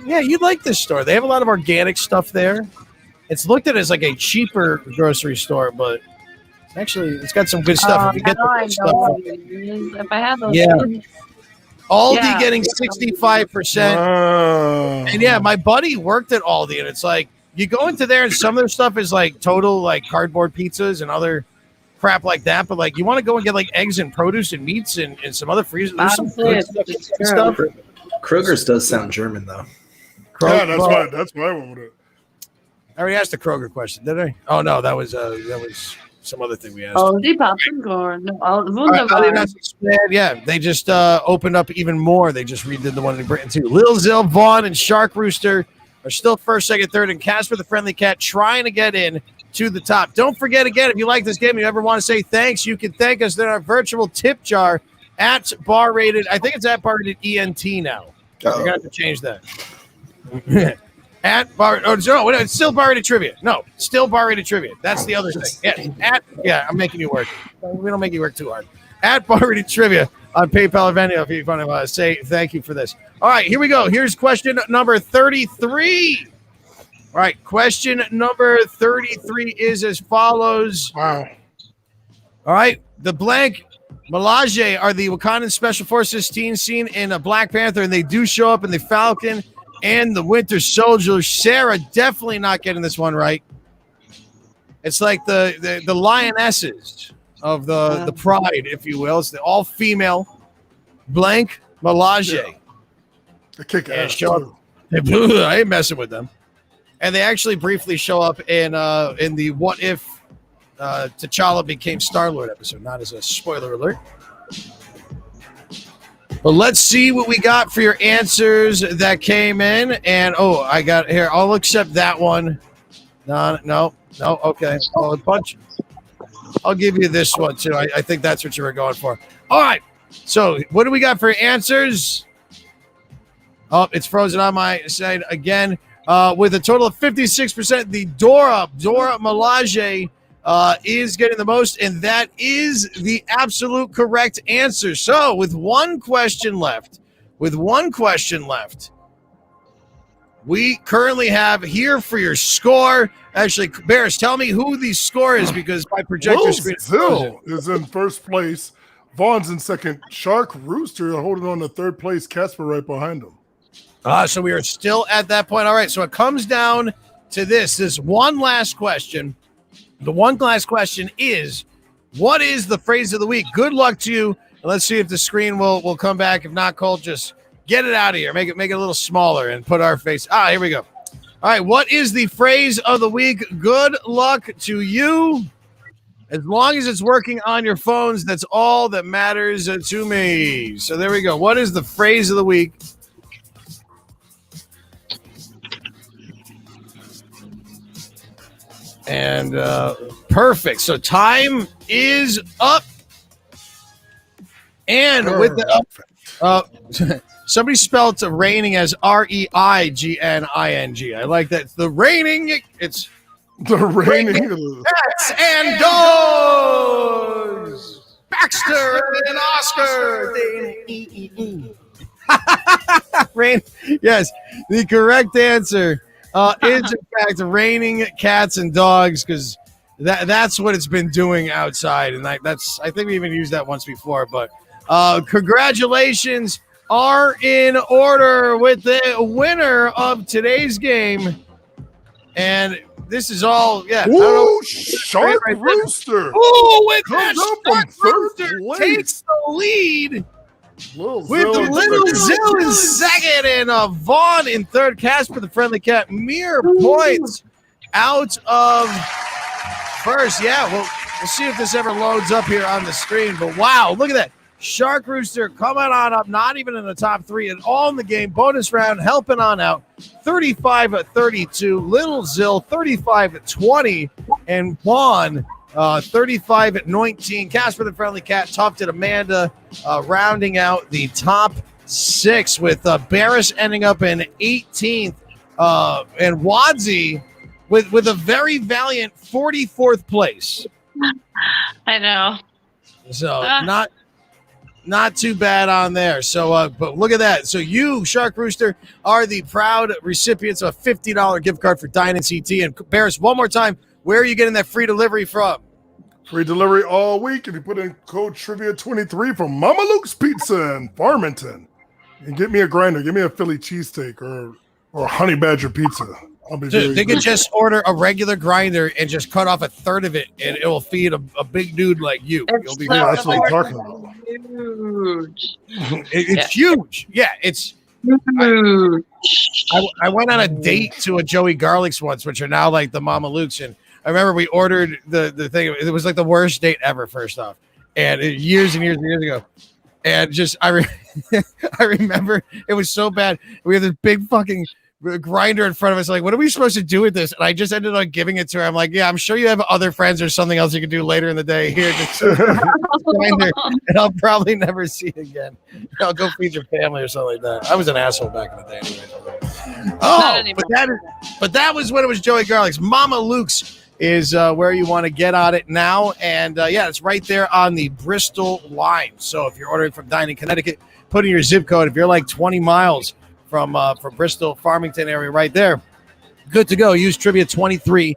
You'd like this store. They have a lot of organic stuff there. It's looked at as like a cheaper grocery store, but actually, it's got some good stuff. If you get the good stuff, if I had those, Aldi getting 65%. And yeah, my buddy worked at Aldi, and it's like you go into there, and some of their stuff is like total like cardboard pizzas and other crap like that. But like you want to go and get like eggs and produce and meats and some other freezers. There's some good stuff. Kroger's does sound German though. That's why I went with it. I already asked the Kroger question, did I? Oh no, that was some other thing we asked. Oh, die Popcorn. Yeah, they just opened up even more. They just redid the one in Britain too. Lil Zil, Vaughn, and Shark Rooster are still 1st, 2nd, 3rd, and Casper the Friendly Cat trying to get in to the top. Don't forget, again, if you like this game and you ever want to say thanks, you can thank us in our virtual tip jar at Bar Rated. I think it's at Bar Rated ENT now. You're going to have to change that. At Bar, it's still Bar Rated Trivia. No, still Bar Rated Trivia. That's the other thing. I'm making you work. We don't make you work too hard. At Bar Rated Trivia on PayPal or Venmo if you want to say thank you for this. All right, here we go. Here's question number 33. All right, question number 33 is as follows. Wow. All right, the blank Melage are the Wakandan Special Forces team seen in a Black Panther, and they do show up in the Falcon and the Winter Soldier. Sarah definitely not getting this one right. It's like the lionesses of the pride, if you will. It's the all-female blank Melage. Yeah. They kick ass. Show up. I ain't messing with them. And they actually briefly show up in the What If T'Challa became Star-Lord episode, not as a spoiler alert. But let's see what we got for your answers that came in. And, I got here. I'll accept that one. No. Okay. Well, a bunch. I'll give you this one, too. I think that's what you were going for. All right. So what do we got for answers? Oh, it's frozen on my side again. With a total of 56%, the Dora Melage is getting the most, and that is the absolute correct answer. So with one question left, we currently have here for your score. Actually, Bears, tell me who the score is because my projector screen is in first place. Vaughn's in second. Shark Rooster holding on to third place. Casper right behind him. So we are still at that point. All right, so it comes down to this one last question. The one last question is, what is the phrase of the week? Good luck to you. And let's see if the screen will come back. If not, Cole, just get it out of here. Make it a little smaller and put our face. Here we go. All right, what is the phrase of the week? Good luck to you. As long as it's working on your phones, that's all that matters to me. So there we go. What is the phrase of the week? And perfect. So time is up. And with the somebody spelled raining as REIGNING. I like that. It's the raining. It's the raining. Cats and dogs. Baxter and Oscar. Rain. Yes, the correct answer is in fact raining cats and dogs because that's what it's been doing outside, and I think we even used that once before. But congratulations are in order with the winner of today's game, and this is all Ooh, Shark Rooster. Oh, with comes that up from Shark third Rooster place. takes the lead. With the Little Zill in second and Vaughn in third. Casper the Friendly Cat, mere points out of first. Yeah, we'll see if this ever loads up here on the screen. But wow, look at that. Shark Rooster coming on up, not even in the top three at all in the game. Bonus round helping on out. 35-32. Little Zill 35-20. And Vaughn 35-19. Casper the Friendly Cat toughed at Amanda, rounding out the top six with Barris ending up in 18th, and Wadsey with a very valiant 44th place. I know. So not too bad on there. So, but look at that. So you, Shark Rooster, are the proud recipients of a $50 gift card for Dine-In CT. And Barris, one more time, where are you getting that free delivery from? Free delivery all week if you put in code Trivia23 from Mama Luke's Pizza in Farmington. And get me a grinder. Give me a Philly cheesesteak or a honey badger pizza. I'll be Dude, they could just order a regular grinder and just cut off a third of it, and it will feed a big dude like you. You'll be that's what I'm talking about. Huge. It's huge. Yeah, it's Huge. I went on a date to a Joey Garlic's once, which are now like the Mama Luke's, and I remember we ordered the thing. It was like the worst date ever, first off, and years and years and years ago. And just I remember it was so bad. We had this big fucking grinder in front of us. Like, what are we supposed to do with this? And I just ended up giving it to her. I'm like, yeah, I'm sure you have other friends or something else you can do later in the day. Here, just grinder, and I'll probably never see it again. I'll go feed your family or something like that. I was an asshole back in the day. Anyway. Oh, but that was when it was Joey Garlic's. Mama Luke's is where you want to get on it now. And yeah, it's right there on the Bristol line. So if you're ordering from Dine-In Connecticut, put in your zip code. If you're like 20 miles from Bristol, Farmington area right there, good to go. Use Trivia 23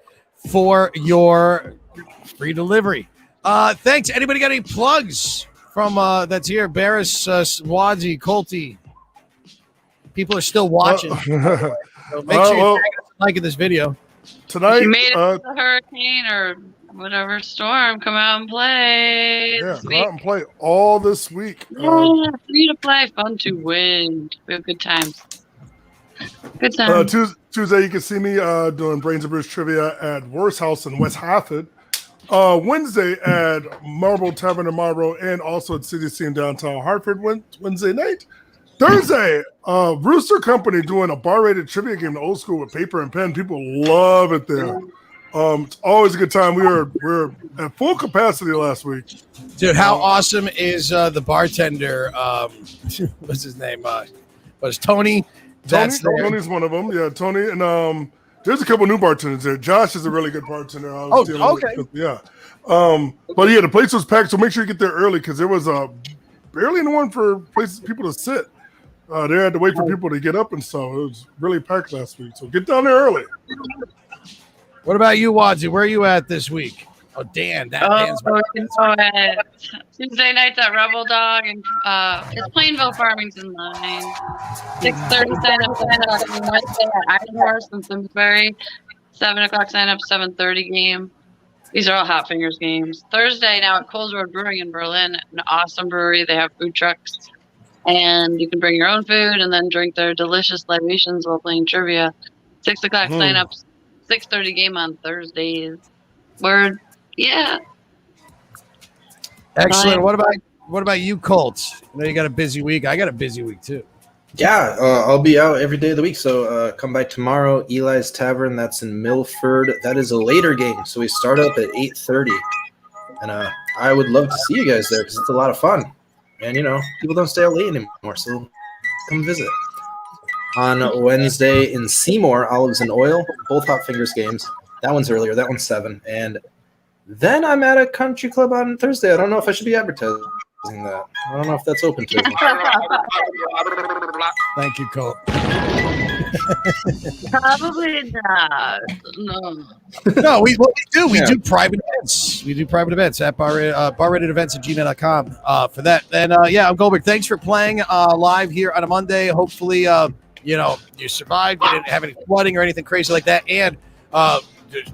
for your free delivery. Thanks. Anybody got any plugs from that's here? Barris, Wadsy, Colty. People are still watching. So make sure you're liking this video. Tonight, if you made it to the hurricane or whatever storm, come out and play. Yeah, come out and play all this week. Yeah, free to play, fun to win. We have good times. Good times. Tuesday, you can see me doing Brains and Brews trivia at Worst House in West Hartford. Wednesday at Marlboro Tavern in Marlboro, and also at City Scene downtown Hartford Wednesday night. Thursday, Rooster Company doing a bar-rated trivia game, the old school with paper and pen. People love it there. It's always a good time. We were at full capacity last week. Dude, how awesome is the bartender? What's his name? Was Tony? Tony's one of them. Yeah, Tony. And there's a couple new bartenders there. Josh is a really good bartender. Okay. Yeah. But yeah, the place was packed, so make sure you get there early because there was barely anyone for people to sit. They had to wait for people to get up and stuff. It was really packed last week, so get down there early. What about you, Wadsy? Where are you at this week? Oh, Dan. Dan's Tuesday nights at Rebel Dog, and it's Plainville Farmington line. 6:30 sign up. Wednesday at Iron Horse in Simsbury. 7 o'clock sign up. 7:30 game. These are all Hot Fingers games. Thursday now at Coles Road Brewing in Berlin, an awesome brewery. They have food trucks, and you can bring your own food and then drink their delicious libations while playing trivia. 6 o'clock sign ups. 6:30 game on Thursdays. Word. Yeah. Excellent. What about you, Colts? I know you got a busy week. I got a busy week too. Yeah, I'll be out every day of the week. So come by tomorrow. Eli's Tavern. That's in Milford. That is a later game, so we start up at 8:30. And I would love to see you guys there because it's a lot of fun. And people don't stay out late anymore, so come visit. On Wednesday in Seymour, Olives and Oil, both Hot Fingers games. That one's earlier. That one's 7. And then I'm at a country club on Thursday. I don't know if I should be advertising that. I don't know if that's open to me. Thank you, Colt. Probably not. No, we do. We do private events. We do private events at barratedevents@gmail.com for that. And I'm Goldberg. Thanks for playing live here on a Monday. Hopefully, you survived. You didn't have any flooding or anything crazy like that. And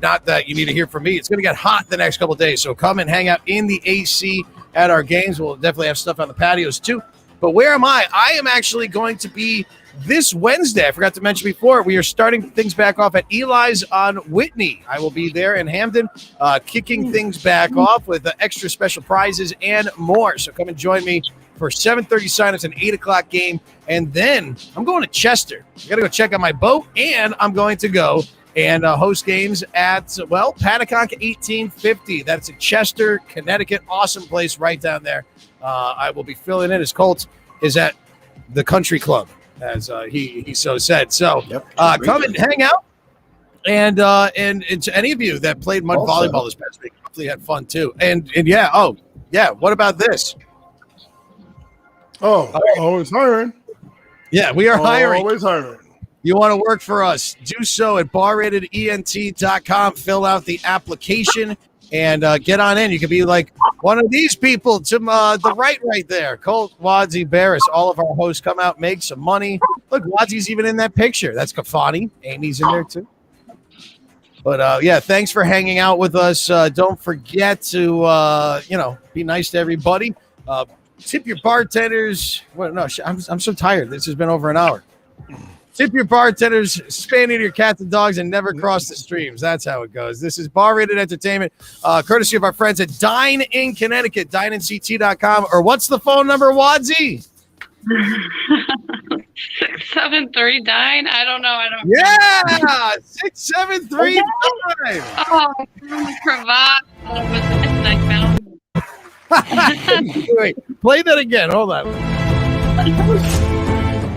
not that you need to hear from me. It's going to get hot the next couple of days. So come and hang out in the AC at our games. We'll definitely have stuff on the patios too. But where am I? I am actually going to be this Wednesday. I forgot to mention before. We are starting things back off at Eli's on Whitney. I will be there in Hamden, kicking things back off with extra special prizes and more. So come and join me for 7:30 signups, an 8 o'clock game. And then I'm going to Chester. I got to go check out my boat, and I'm going to go and host games at, Pataconk 1850. That's in Chester, Connecticut. Awesome place right down there. I will be filling in as Colt is at the country club, as he so said. So come and hang out. And to any of you that played mud volleyball this past week, hopefully had fun too. And what about this? Always hiring. Yeah, we are hiring. Always hiring. You want to work for us, do so at barratedent.com. Fill out the application and get on in. You can be like one of these people to the right there. Colt, Wadsy, Barris, all of our hosts come out, make some money. Look, Wadsy's even in that picture. That's Kafani. Amy's in there too. But, thanks for hanging out with us. Don't forget to, be nice to everybody. Tip your bartenders. I'm so tired. This has been over an hour. Tip your bartenders, spay neuter your cats and dogs, and never cross the streams. That's how it goes. This is Bar Rated Entertainment, courtesy of our friends at Dine-In Connecticut, dineinct.com. Or what's the phone number, Wadsy? 673 Dine? I don't know. 673 Dine. Oh, cravat. Wait, play that again. Hold on.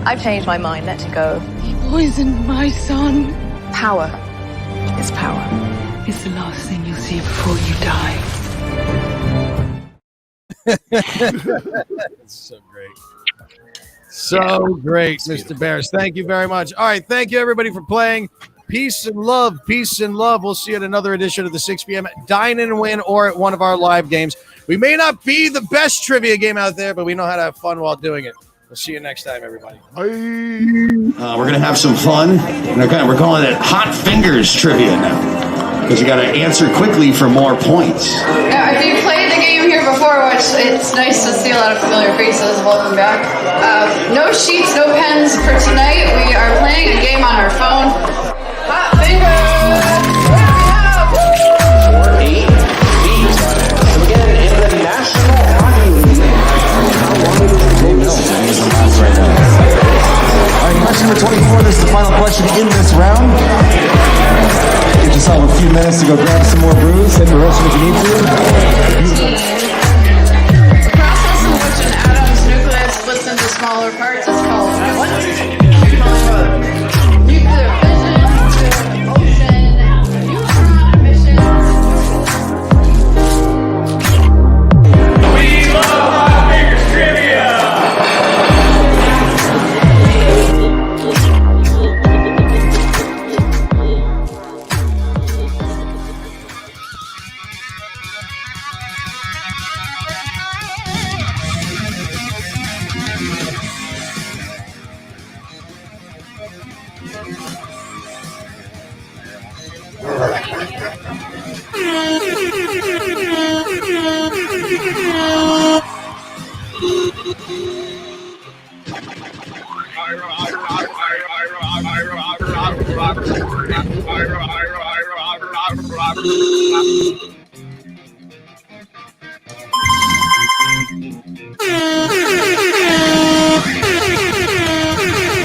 I've changed my mind. Let it go. He poisoned my son. Power is power. is the last thing you'll see before you die. It's so great. So great, Mr. Bears. Thank you very much. All right. Thank you, everybody, for playing. Peace and love. Peace and love. We'll see you at another edition of the 6 p.m. Dine-In Win or at one of our live games. We may not be the best trivia game out there, but we know how to have fun while doing it. We'll see you next time, everybody. Bye. We're going to have some fun. We're calling it Hot Fingers Trivia now because you got to answer quickly for more points. Now, if you played the game here before, which it's nice to see a lot of familiar faces, welcome back. No sheets, no pens for tonight. We are playing a game on our phone. Hot Fingers! Question number 24, this is the final question in this round. Give yourself a few minutes to go grab some more brews, hit the restroom if you need to. The process in which an atom's nucleus splits into smaller parts is called what? Nuclear fission, ocean, neutron emission. We love Hot Fingers Trivia! Robert.